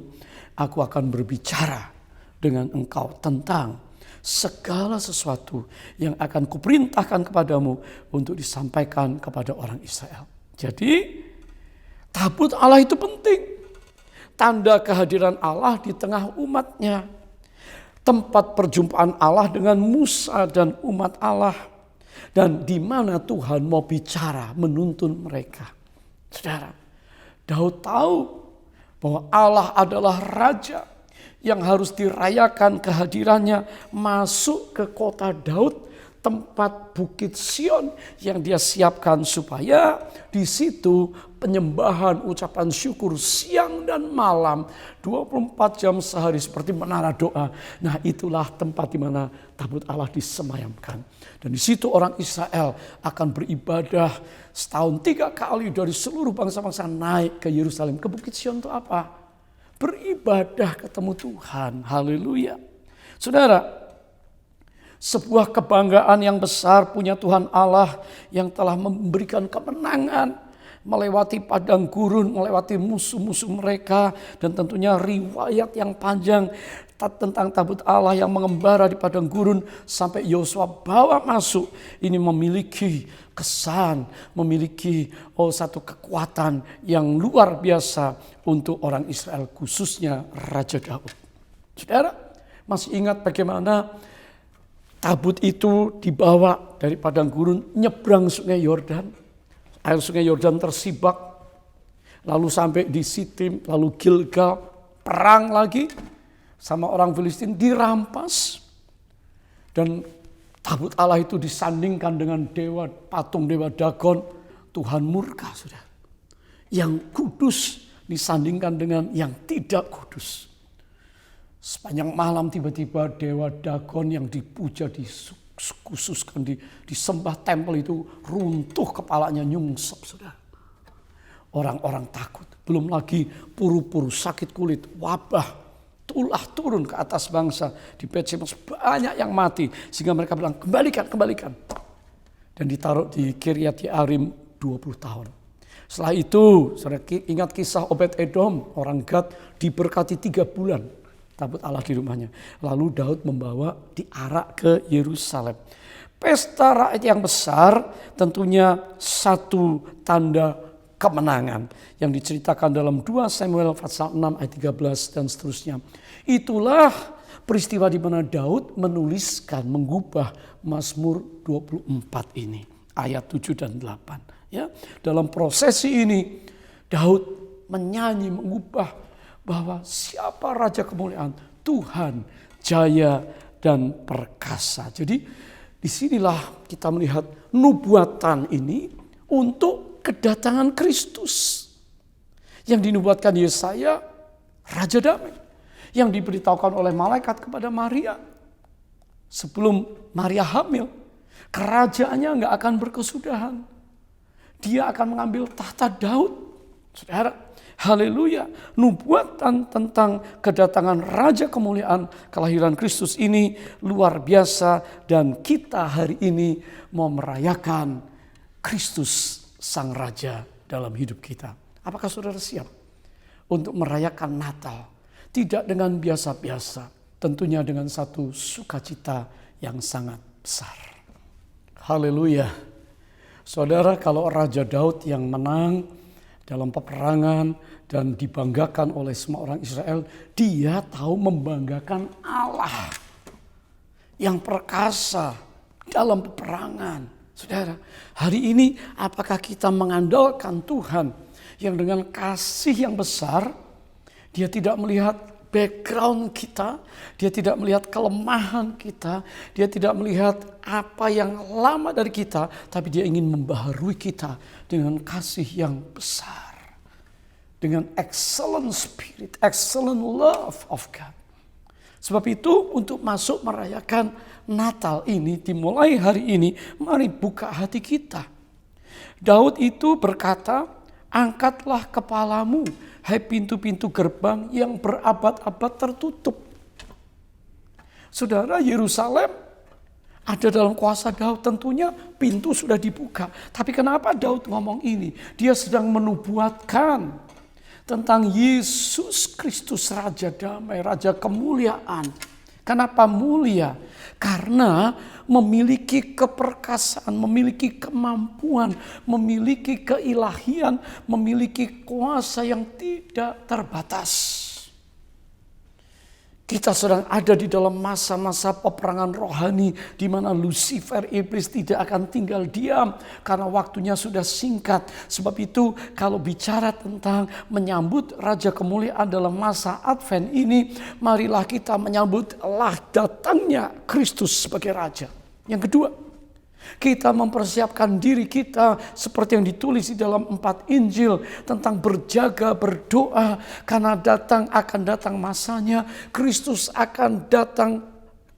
aku akan berbicara dengan engkau tentang segala sesuatu yang akan kuperintahkan kepadamu untuk disampaikan kepada orang Israel. Jadi tabut Allah itu penting. Tanda kehadiran Allah di tengah umatnya. Tempat perjumpaan Allah dengan Musa dan umat Allah. Dan di mana Tuhan mau bicara menuntun mereka. Saudara, Daud tahu bahwa Allah adalah Raja yang harus dirayakan kehadirannya masuk ke kota Daud, tempat Bukit Sion yang dia siapkan supaya di situ penyembahan, ucapan syukur siang dan malam 24 jam sehari seperti menara doa. Nah, itulah tempat di mana tabut Allah disemayamkan. Dan di situ orang Israel akan beribadah setahun 3 kali dari seluruh bangsa-bangsa naik ke Yerusalem. Ke Bukit Sion itu apa? Beribadah ketemu Tuhan. Haleluya. Saudara, sebuah kebanggaan yang besar punya Tuhan Allah yang telah memberikan kemenangan melewati padang gurun, melewati musuh-musuh mereka, dan tentunya riwayat yang panjang tentang tabut Allah yang mengembara di padang gurun sampai Yosua bawa masuk. Ini memiliki kesan, memiliki satu kekuatan yang luar biasa untuk orang Israel, khususnya Raja Daud. Saudara, masih ingat bagaimana tabut itu dibawa dari padang gurun nyebrang sungai Yordan. Air sungai Yordan tersibak, lalu sampai di Sitim, lalu Gilgal, perang lagi sama orang Filistin, dirampas. Dan tabut Allah itu disandingkan dengan dewa, patung dewa Dagon. Tuhan murka, saudara. Yang kudus disandingkan dengan yang tidak kudus. Sepanjang malam tiba-tiba dewa Dagon yang dipuja, dikhususkan, disembah tempel itu runtuh, kepalanya nyungsep, saudara. Orang-orang takut. Belum lagi puru-puru, sakit kulit, wabah, tulah turun ke atas bangsa. Di Bet-Shemesh banyak yang mati. Sehingga mereka bilang, kembalikan. Dan ditaruh di Kiryat Yearim 20 tahun. Setelah itu, saudara ingat kisah Obed-Edom, orang Gad diberkati 3 bulan. Tabut Allah di rumahnya. Lalu Daud membawa diarak ke Yerusalem. Pesta rakyat yang besar tentunya satu tanda kemenangan yang diceritakan dalam 2 Samuel pasal 6 ayat 13 dan seterusnya. Itulah peristiwa di mana Daud menuliskan, mengubah Mazmur 24 ini, ayat 7 dan 8. Ya, dalam prosesi ini Daud menyanyi, mengubah bahwa siapa Raja kemuliaan? Tuhan, jaya dan perkasa. Jadi disinilah kita melihat nubuatan ini untuk kedatangan Kristus yang dinubuatkan Yesaya, Raja Damai, yang diberitahukan oleh malaikat kepada Maria sebelum Maria hamil. Kerajaannya nggak akan berkesudahan. Dia akan mengambil tahta Daud. Saudara, haleluya. Nubuatan tentang kedatangan Raja kemuliaan kelahiran Kristus ini luar biasa. Dan kita hari ini mau merayakan Kristus Sang Raja dalam hidup kita. Apakah saudara siap untuk merayakan Natal? Tidak dengan biasa-biasa. Tentunya dengan satu sukacita yang sangat besar. Haleluya. Saudara, kalau Raja Daud yang menang dalam peperangan dan dibanggakan oleh semua orang Israel, dia tahu membanggakan Allah yang perkasa dalam peperangan. Saudara, hari ini apakah kita mengandalkan Tuhan yang dengan kasih yang besar, dia tidak melihat background kita, dia tidak melihat kelemahan kita, dia tidak melihat apa yang lama dari kita, tapi dia ingin membaharui kita dengan kasih yang besar. Dengan excellent spirit, excellent love of God. Sebab itu untuk masuk merayakan Natal ini, dimulai hari ini, mari buka hati kita. Daud itu berkata, angkatlah kepalamu, hai pintu-pintu gerbang yang berabad-abad tertutup. Saudara, Yerusalem ada dalam kuasa Daud, tentunya pintu sudah dibuka. Tapi kenapa Daud ngomong ini? Dia sedang menubuatkan tentang Yesus Kristus Raja Damai, Raja kemuliaan. Kenapa mulia? Karena memiliki keperkasaan, memiliki kemampuan, memiliki keilahian, memiliki kuasa yang tidak terbatas. Kita sedang ada di dalam masa-masa peperangan rohani di mana Lucifer iblis tidak akan tinggal diam karena waktunya sudah singkat. Sebab itu kalau bicara tentang menyambut Raja kemuliaan dalam masa Advent ini, marilah kita menyambutlah datangnya Kristus sebagai Raja. Yang kedua, kita mempersiapkan diri kita seperti yang ditulis di dalam 4 Injil tentang berjaga, berdoa karena akan datang masanya Kristus akan datang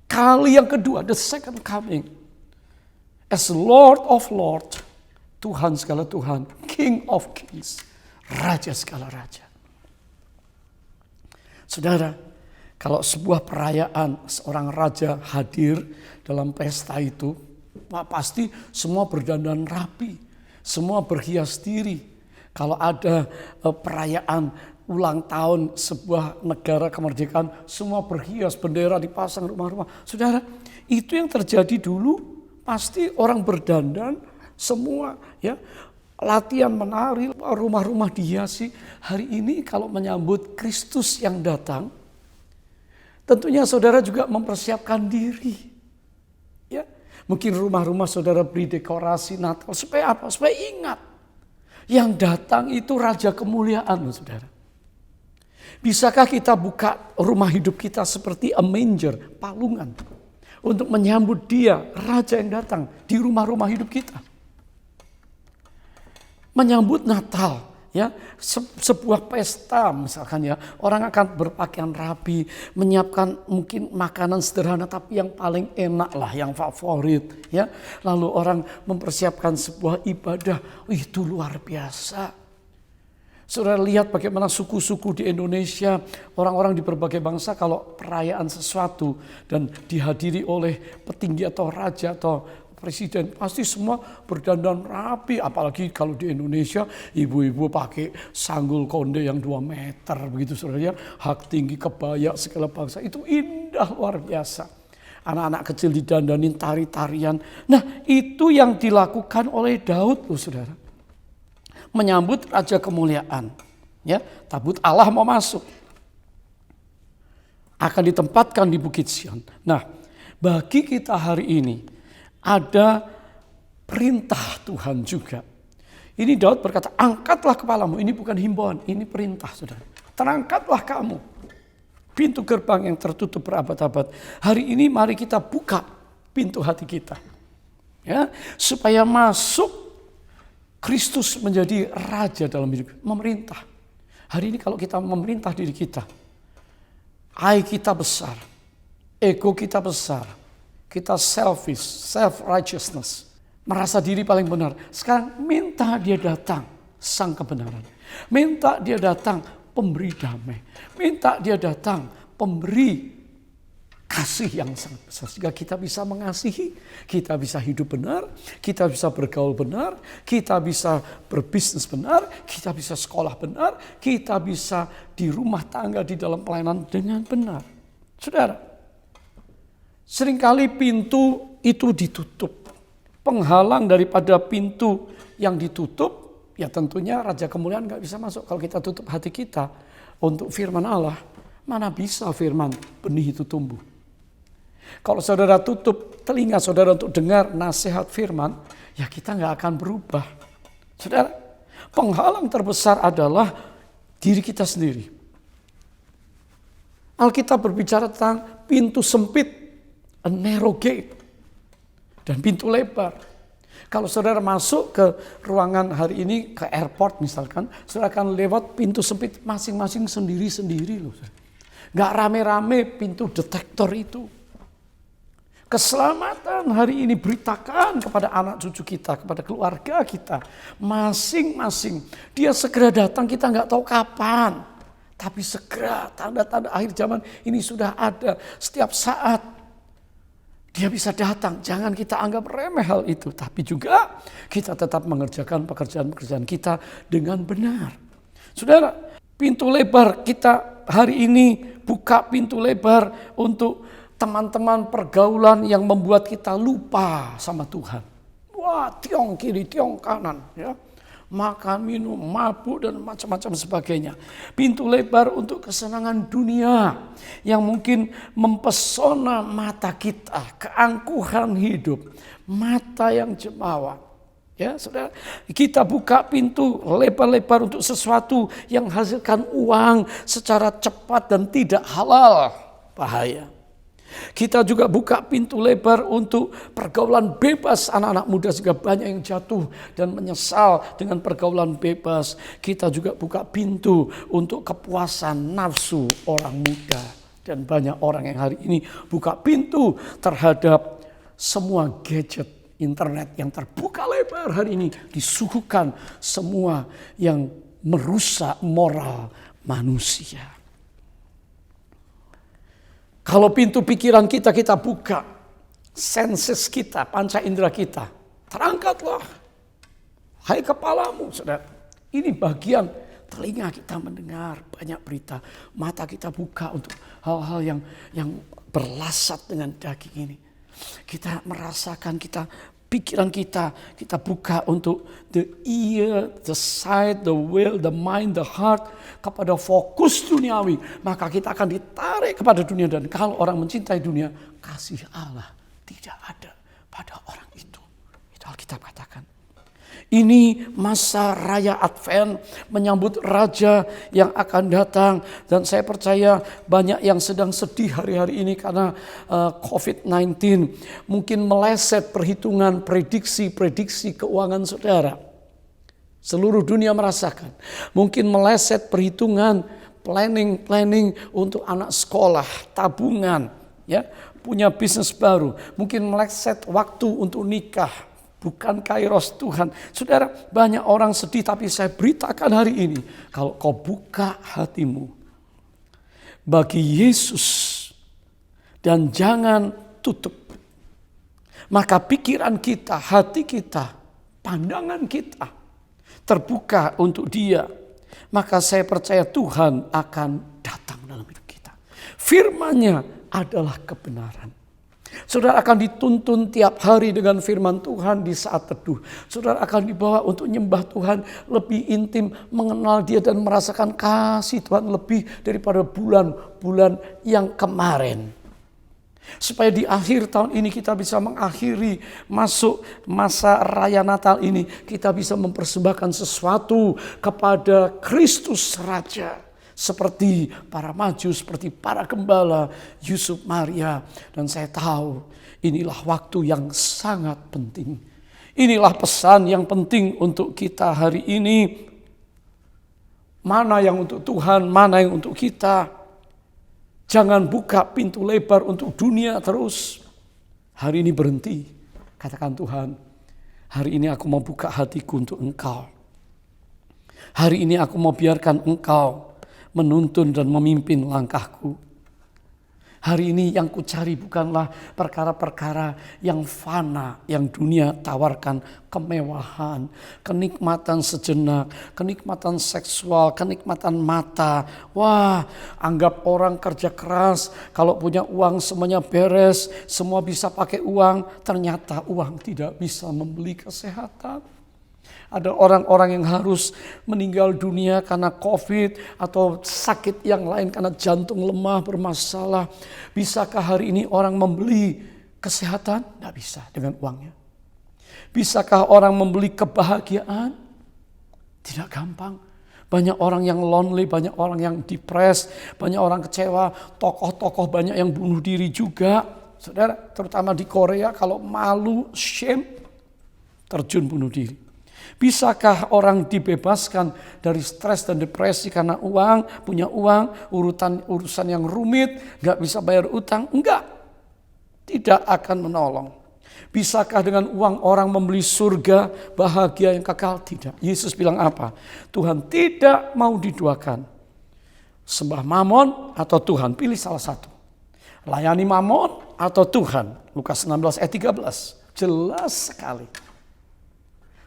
kali yang kedua, the second coming. As Lord of Lords, Tuhan segala Tuhan, King of Kings, Raja segala Raja. Saudara, kalau sebuah perayaan seorang raja hadir dalam pesta itu, pasti semua berdandan rapi, semua berhias diri. Kalau ada perayaan ulang tahun sebuah negara kemerdekaan, semua berhias, bendera dipasang rumah-rumah. Saudara, itu yang terjadi dulu, pasti orang berdandan semua, ya. Latihan menari, rumah-rumah dihiasi. Hari ini kalau menyambut Kristus yang datang, tentunya saudara juga mempersiapkan diri. Ya. Mungkin rumah-rumah saudara beri dekorasi Natal. Supaya apa? Supaya ingat. Yang datang itu Raja kemuliaan, saudara. Bisakah kita buka rumah hidup kita seperti a manger, palungan. Untuk menyambut dia, Raja yang datang di rumah-rumah hidup kita. Menyambut Natal. Ya, sebuah pesta misalkan ya, orang akan berpakaian rapi, menyiapkan mungkin makanan sederhana tapi yang paling enak lah, yang favorit ya. Lalu orang mempersiapkan sebuah ibadah, itu luar biasa. Saudara lihat bagaimana suku-suku di Indonesia, orang-orang di berbagai bangsa kalau perayaan sesuatu dan dihadiri oleh petinggi atau raja atau presiden, pasti semua berdandan rapi. Apalagi kalau di Indonesia, ibu-ibu pakai sanggul konde yang 2 meter begitu saudara ya. Hak tinggi, kebaya segala bangsa, itu indah luar biasa. Anak-anak kecil didandanin tari-tarian. Nah, itu yang dilakukan oleh Daud loh saudara. Menyambut raja kemuliaan. Ya, tabut Allah mau masuk. Akan ditempatkan di Bukit Sion. Nah, bagi kita hari ini ada perintah Tuhan juga. Ini Daud berkata, angkatlah kepalamu. Ini bukan himbauan, ini perintah saudara. Terangkatlah kamu. Pintu gerbang yang tertutup berabad-abad. Hari ini mari kita buka pintu hati kita. Ya, supaya masuk Kristus menjadi raja dalam hidup, memerintah. Hari ini kalau kita memerintah diri kita, I kita besar, ego kita besar, kita selfish, self-righteousness, merasa diri paling benar. Sekarang minta dia datang, sang kebenaran. Minta dia datang, pemberi damai. Minta dia datang, pemberi kasih yang sangat besar. Sehingga kita bisa mengasihi, kita bisa hidup benar, kita bisa bergaul benar, kita bisa berbisnis benar, kita bisa sekolah benar, kita bisa di rumah tangga, di dalam pelayanan dengan benar. Saudara, seringkali pintu itu ditutup. Penghalang daripada pintu yang ditutup, ya tentunya Raja Kemuliaan gak bisa masuk. Kalau kita tutup hati kita untuk firman Allah, mana bisa firman benih itu tumbuh. Kalau saudara tutup telinga saudara untuk dengar nasihat firman, ya kita gak akan berubah. Saudara, penghalang terbesar adalah diri kita sendiri. Alkitab berbicara tentang pintu sempit, a narrow gate, dan pintu lebar. Kalau saudara masuk ke ruangan hari ini, ke airport misalkan, saudara akan lewat pintu sempit masing-masing sendiri-sendiri loh. Gak rame-rame pintu detektor itu. Keselamatan hari ini beritakan kepada anak cucu kita, kepada keluarga kita. Masing-masing. Dia segera datang, kita gak tahu kapan. Tapi segera tanda-tanda akhir zaman ini sudah ada setiap saat. Dia bisa datang, jangan kita anggap remeh hal itu. Tapi juga kita tetap mengerjakan pekerjaan-pekerjaan kita dengan benar. Saudara, pintu lebar kita hari ini buka pintu lebar untuk teman-teman pergaulan yang membuat kita lupa sama Tuhan. Wah, tiong kiri, tiong kanan. Ya. Makan, minum, mabuk, dan macam-macam sebagainya. Pintu lebar untuk kesenangan dunia yang mungkin mempesona mata kita, keangkuhan hidup, mata yang jemawa. Ya, saudara, kita buka pintu lebar-lebar untuk sesuatu yang hasilkan uang secara cepat dan tidak halal. Bahaya. Kita juga buka pintu lebar untuk pergaulan bebas anak-anak muda sehingga banyak yang jatuh dan menyesal dengan pergaulan bebas. Kita juga buka pintu untuk kepuasan nafsu orang muda. Dan banyak orang yang hari ini buka pintu terhadap semua gadget internet yang terbuka lebar hari ini. Disuguhkan semua yang merusak moral manusia. Kalau pintu pikiran kita buka, senses kita, panca indera kita, terangkatlah. Hai kepalamu, saudara. Ini bagian telinga kita mendengar banyak berita. Mata kita buka untuk hal-hal yang berlasat dengan daging ini. Kita merasakan, pikiran kita buka untuk the ear, the sight, the will, the mind, the heart, kepada fokus duniawi. Maka kita akan ditarik kepada dunia, dan kalau orang mencintai dunia, kasih Allah tidak ada pada orang itu. Itu Alkitab katakan. Ini masa raya Advent menyambut Raja yang akan datang. Dan saya percaya banyak yang sedang sedih hari-hari ini karena COVID-19. Mungkin meleset perhitungan prediksi keuangan saudara. Seluruh dunia merasakan. Mungkin meleset perhitungan planning untuk anak sekolah, tabungan, ya, punya bisnis baru. Mungkin meleset waktu untuk nikah, bukan kairos Tuhan. Saudara, banyak orang sedih, tapi saya beritakan hari ini, kalau kau buka hatimu bagi Yesus dan jangan tutup, maka pikiran kita, hati kita, pandangan kita terbuka untuk Dia, maka saya percaya Tuhan akan datang dalam hidup kita. Firman-Nya adalah kebenaran. Saudara akan dituntun tiap hari dengan firman Tuhan di saat teduh. Saudara akan dibawa untuk nyembah Tuhan lebih intim, mengenal Dia dan merasakan kasih Tuhan lebih daripada bulan-bulan yang kemarin. Supaya di akhir tahun ini kita bisa mengakhiri masuk masa raya Natal ini, kita bisa mempersembahkan sesuatu kepada Kristus Raja. Seperti para maju, seperti para gembala, Yusuf, Maria. Dan saya tahu inilah waktu yang sangat penting. Inilah pesan yang penting untuk kita hari ini. Mana yang untuk Tuhan, mana yang untuk kita. Jangan buka pintu lebar untuk dunia terus. Hari ini berhenti. Katakan, Tuhan, hari ini aku mau buka hatiku untuk Engkau. Hari ini aku mau biarkan Engkau menuntun dan memimpin langkahku. Hari ini yang ku cari bukanlah perkara-perkara yang fana, yang dunia tawarkan, kemewahan, kenikmatan sejenak, kenikmatan seksual, kenikmatan mata. Wah, anggap orang kerja keras, kalau punya uang semuanya beres, semua bisa pakai uang. Ternyata uang tidak bisa membeli kesehatan. Ada orang-orang yang harus meninggal dunia karena COVID atau sakit yang lain karena jantung lemah bermasalah. Bisakah hari ini orang membeli kesehatan? Tidak bisa dengan uangnya. Bisakah orang membeli kebahagiaan? Tidak gampang. Banyak orang yang lonely, banyak orang yang depressed, banyak orang kecewa, tokoh-tokoh banyak yang bunuh diri juga. Saudara, terutama di Korea kalau malu, shame, terjun bunuh diri. Bisakah orang dibebaskan dari stres dan depresi karena uang, punya uang, urusan yang rumit, gak bisa bayar utang? Enggak, tidak akan menolong. Bisakah dengan uang orang membeli surga, bahagia yang kekal? Tidak. Yesus bilang apa? Tuhan tidak mau diduakan. Sembah Mamon atau Tuhan, pilih salah satu. Layani Mamon atau Tuhan. Lukas 16 ayat 13, jelas sekali.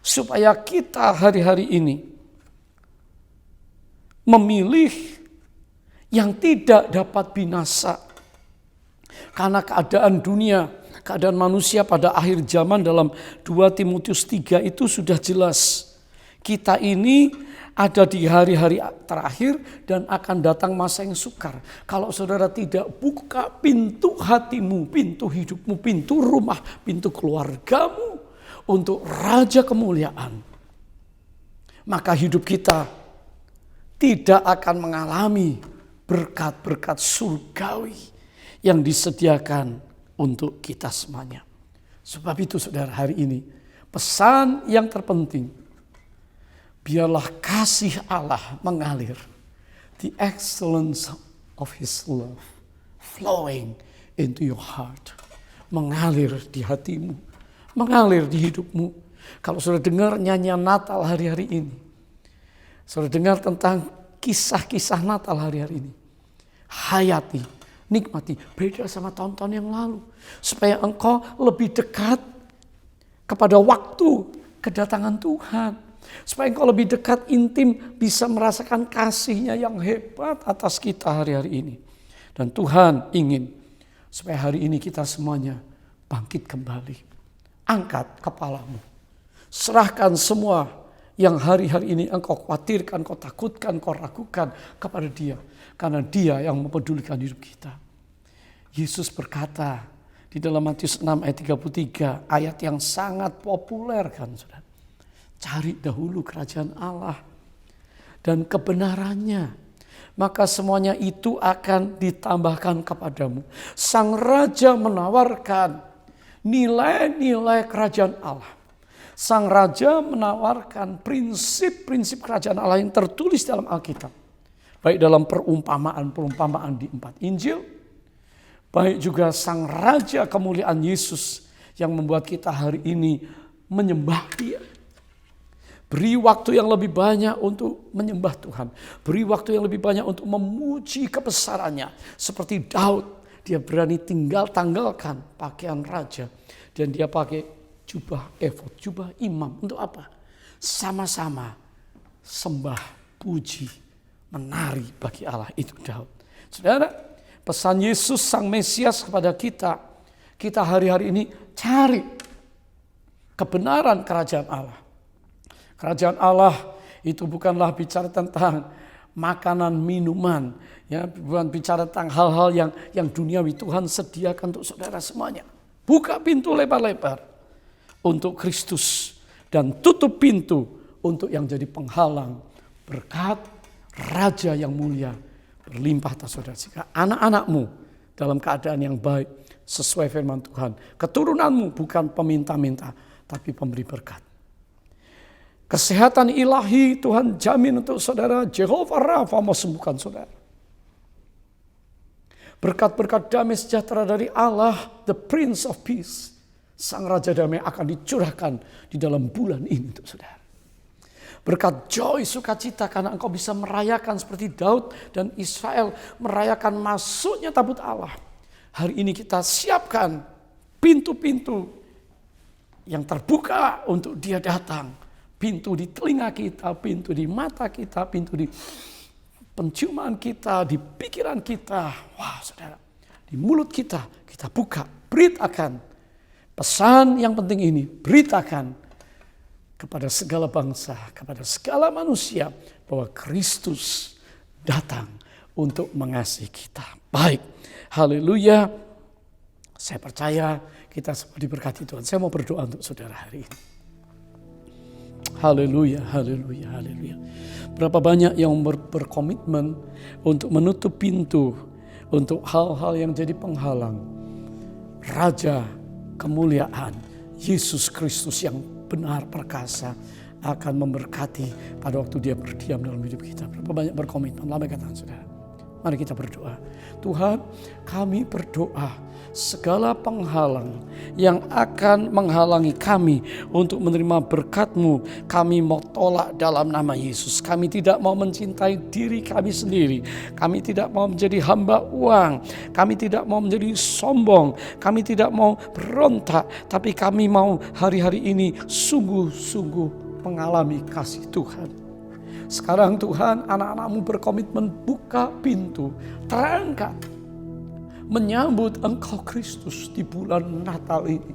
Supaya kita hari-hari ini memilih yang tidak dapat binasa. Karena keadaan dunia, keadaan manusia pada akhir zaman dalam 2 Timotius 3 itu sudah jelas. Kita ini ada di hari-hari terakhir dan akan datang masa yang sukar. Kalau saudara tidak buka pintu hatimu, pintu hidupmu, pintu rumah, pintu keluargamu, untuk Raja kemuliaan, maka hidup kita tidak akan mengalami berkat-berkat surgawi yang disediakan untuk kita semuanya. Sebab itu saudara, hari ini pesan yang terpenting, biarlah kasih Allah mengalir, the excellence of His love flowing into your heart, mengalir di hatimu, mengalir di hidupmu. Kalau sudah dengar nyanyian Natal hari-hari ini, sudah dengar tentang kisah-kisah Natal hari-hari ini, hayati, nikmati, beda sama tahun-tahun yang lalu. Supaya engkau lebih dekat kepada waktu kedatangan Tuhan. Supaya engkau lebih dekat, intim, bisa merasakan kasih-Nya yang hebat atas kita hari-hari ini. Dan Tuhan ingin supaya hari ini kita semuanya bangkit kembali. Angkat kepalamu. Serahkan semua yang hari-hari ini engkau khawatirkan, kau takutkan, kau ragukan kepada Dia. Karena Dia yang mempedulikan hidup kita. Yesus berkata di dalam Matius 6 ayat 33, ayat yang sangat populer kan saudara. Cari dahulu kerajaan Allah dan kebenarannya, maka semuanya itu akan ditambahkan kepadamu. Sang Raja menawarkan nilai-nilai kerajaan Allah. Sang Raja menawarkan prinsip-prinsip kerajaan Allah yang tertulis dalam Alkitab. Baik dalam perumpamaan-perumpamaan di 4 Injil. Baik juga Sang Raja kemuliaan Yesus yang membuat kita hari ini menyembah Dia. Beri waktu yang lebih banyak untuk menyembah Tuhan. Beri waktu yang lebih banyak untuk memuji kebesarannya. Seperti Daud, dia berani tanggalkan pakaian raja. Dan dia pakai jubah efod, jubah imam. Untuk apa? Sama-sama sembah, puji, menari bagi Allah. Itu Daud. Saudara, pesan Yesus Sang Mesias kepada kita. Kita hari-hari ini cari kebenaran kerajaan Allah. Kerajaan Allah itu bukanlah bicara tentang makanan, minuman, ya, bukan bicara tentang hal-hal yang duniawi. Tuhan sediakan untuk saudara semuanya. Buka pintu lebar-lebar untuk Kristus dan tutup pintu untuk yang jadi penghalang berkat Raja yang mulia berlimpah atas saudara. Jika anak-anakmu dalam keadaan yang baik sesuai firman Tuhan, keturunanmu bukan peminta-minta tapi pemberi berkat. Kesehatan ilahi Tuhan jamin untuk saudara. Jehovah Rafa mau sembuhkan saudara. Berkat-berkat damai sejahtera dari Allah, the Prince of Peace, Sang Raja Damai akan dicurahkan di dalam bulan ini untuk saudara. Berkat joy, sukacita karena engkau bisa merayakan seperti Daud dan Israel merayakan masuknya tabut Allah. Hari ini kita siapkan pintu-pintu yang terbuka untuk Dia datang. Pintu di telinga kita, pintu di mata kita, pintu di penciuman kita, di pikiran kita. Wah saudara, di mulut kita buka, beritakan. Pesan yang penting ini, beritakan kepada segala bangsa, kepada segala manusia bahwa Kristus datang untuk mengasihi kita. Baik, haleluya. Saya percaya kita semua diberkati Tuhan. Saya mau berdoa untuk saudara hari ini. Haleluya, haleluya, haleluya. Berapa banyak yang berkomitmen untuk menutup pintu untuk hal-hal yang jadi penghalang. Raja kemuliaan Yesus Kristus yang benar perkasa akan memberkati pada waktu Dia berdiam dalam hidup kita. Berapa banyak berkomitmen? Lambaikan tangan saudara. Mari kita berdoa. Tuhan, kami berdoa segala penghalang yang akan menghalangi kami untuk menerima berkat-Mu, kami mau tolak dalam nama Yesus. Kami tidak mau mencintai diri kami sendiri. Kami tidak mau menjadi hamba uang. Kami tidak mau menjadi sombong. Kami tidak mau berontak. Tapi kami mau hari-hari ini sungguh-sungguh mengalami kasih Tuhan. Sekarang Tuhan, anak-anak-Mu berkomitmen buka pintu, terangkat, menyambut Engkau Kristus di bulan Natal ini.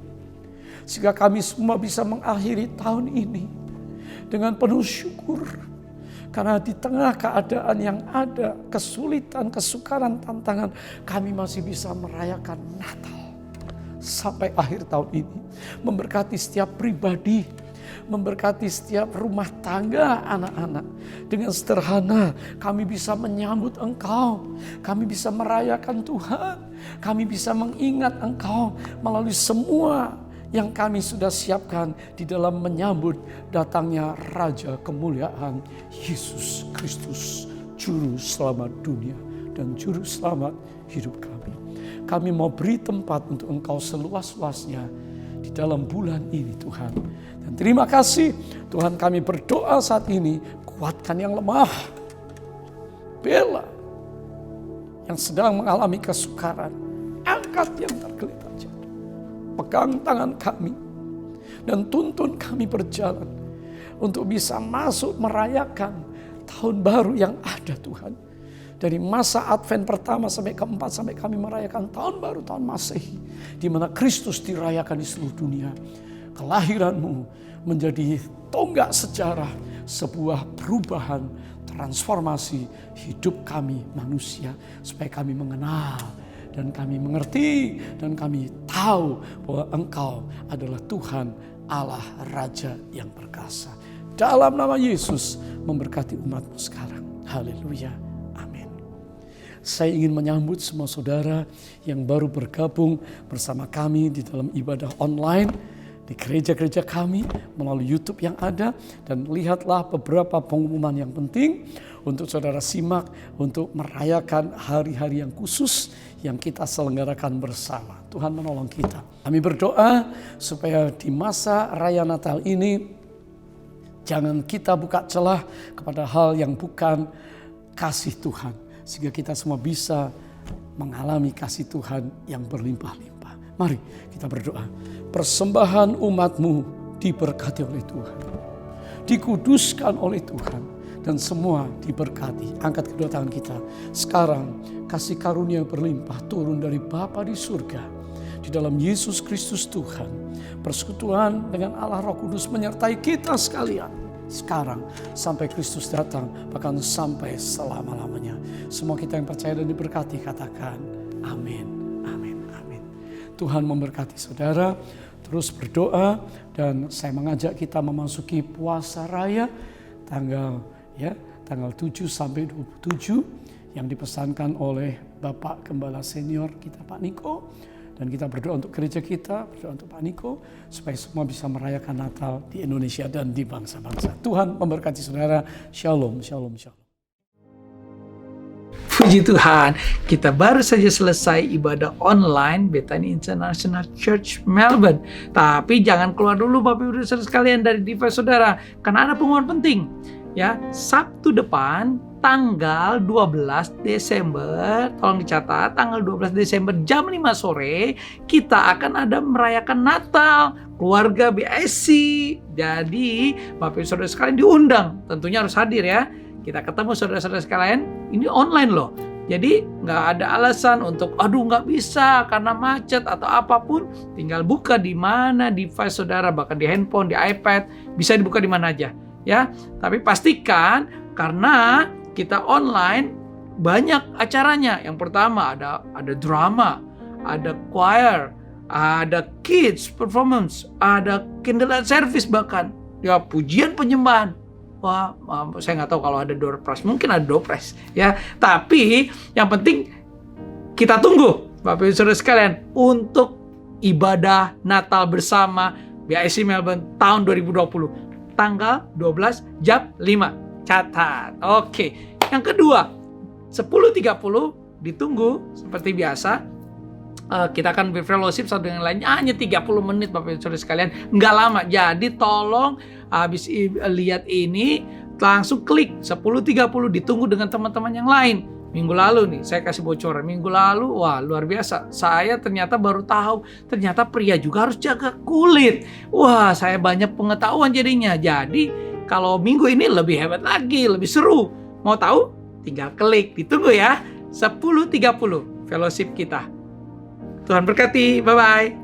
Sehingga kami semua bisa mengakhiri tahun ini dengan penuh syukur. Karena di tengah keadaan yang ada, kesulitan, kesukaran, tantangan, kami masih bisa merayakan Natal sampai akhir tahun ini. Memberkati setiap pribadi, memberkati setiap rumah tangga anak-anak. Dengan sederhana kami bisa menyambut Engkau. Kami bisa merayakan Tuhan. Kami bisa mengingat Engkau melalui semua yang kami sudah siapkan di dalam menyambut datangnya Raja kemuliaan Yesus Kristus, Juru Selamat dunia dan Juru Selamat hidup kami. Kami mau beri tempat untuk Engkau seluas-luasnya di dalam bulan ini Tuhan. Dan terima kasih Tuhan, kami berdoa saat ini, kuatkan yang lemah, bela yang sedang mengalami kesukaran, angkat yang tergeletak jatuh, pegang tangan kami dan tuntun kami berjalan untuk bisa masuk merayakan tahun baru yang ada Tuhan. Dari masa Advent pertama sampai keempat sampai kami merayakan tahun baru, tahun Masehi, di mana Kristus dirayakan di seluruh dunia. Kelahiran-Mu menjadi tonggak sejarah, sebuah perubahan, transformasi hidup kami manusia, supaya kami mengenal dan kami mengerti dan kami tahu bahwa Engkau adalah Tuhan Allah Raja yang perkasa. Dalam nama Yesus memberkati umat-Mu sekarang. Haleluya. Saya ingin menyambut semua saudara yang baru bergabung bersama kami di dalam ibadah online di gereja-gereja kami melalui YouTube yang ada, dan lihatlah beberapa pengumuman yang penting untuk saudara simak untuk merayakan hari-hari yang khusus yang kita selenggarakan bersama. Tuhan menolong kita. Kami berdoa supaya di masa raya Natal ini jangan kita buka celah kepada hal yang bukan kasih Tuhan. Sehingga kita semua bisa mengalami kasih Tuhan yang berlimpah-limpah. Mari kita berdoa. Persembahan umat-Mu diberkati oleh Tuhan. Dikuduskan oleh Tuhan. Dan semua diberkati. Angkat kedua tangan kita. Sekarang kasih karunia yang berlimpah turun dari Bapa di surga. Di dalam Yesus Kristus Tuhan. Persekutuan dengan Allah Roh Kudus menyertai kita sekalian. Sekarang sampai Kristus datang. Bahkan sampai selama-lamanya. Semua kita yang percaya dan diberkati katakan amin. Amin. Amin. Tuhan memberkati saudara. Terus berdoa. Dan saya mengajak kita memasuki puasa raya. Tanggal 7 sampai 27 yang dipesankan oleh Bapak Gembala Senior kita Pak Niko. Dan kita berdoa untuk gereja kita, berdoa untuk Pak Niko supaya semua bisa merayakan Natal di Indonesia dan di bangsa-bangsa. Tuhan memberkati saudara. Shalom, shalom, shalom. Puji Tuhan, kita baru saja selesai ibadah online Bethany International Church Melbourne. Tapi jangan keluar dulu Bapak Ibu Saudara sekalian dari device saudara, karena ada pengumuman penting. Ya, Sabtu depan tanggal 12 Desember, tolong dicatat, tanggal 12 Desember jam 5 sore kita akan ada merayakan Natal keluarga BSC. Jadi Bapak Ibu Saudara sekalian diundang, tentunya harus hadir ya. Kita ketemu saudara-saudara sekalian, ini online loh. Jadi nggak ada alasan untuk aduh nggak bisa karena macet atau apapun. Tinggal buka di mana device saudara, bahkan di handphone, di iPad, bisa dibuka di mana aja. Ya, tapi pastikan karena kita online banyak acaranya. Yang pertama ada drama, ada choir, ada kids performance, ada candlelight service bahkan. Ya, pujian penyembahan. Wah, saya nggak tahu kalau ada door prize, mungkin ada door prize ya. Tapi yang penting kita tunggu Bapak Ibu Saudara sekalian untuk ibadah Natal bersama BIC Melbourne tahun 2020. Tanggal 12 jam 5. Catat. Oke. Yang kedua, 10.30 ditunggu seperti biasa. Kita akan berfellowship satu dengan lainnya hanya 30 menit Bapak Ibu Saudara sekalian. Nggak lama. Jadi tolong habis lihat ini langsung klik 10.30 ditunggu dengan teman-teman yang lain. Minggu lalu nih saya kasih bocoran. Minggu lalu wah luar biasa. Saya ternyata baru tahu ternyata pria juga harus jaga kulit. Wah, saya banyak pengetahuan jadinya. Jadi kalau minggu ini lebih hebat lagi, lebih seru. Mau tahu? Tinggal klik. Ditunggu ya. 10.30 fellowship kita. Tuhan berkati. Bye-bye.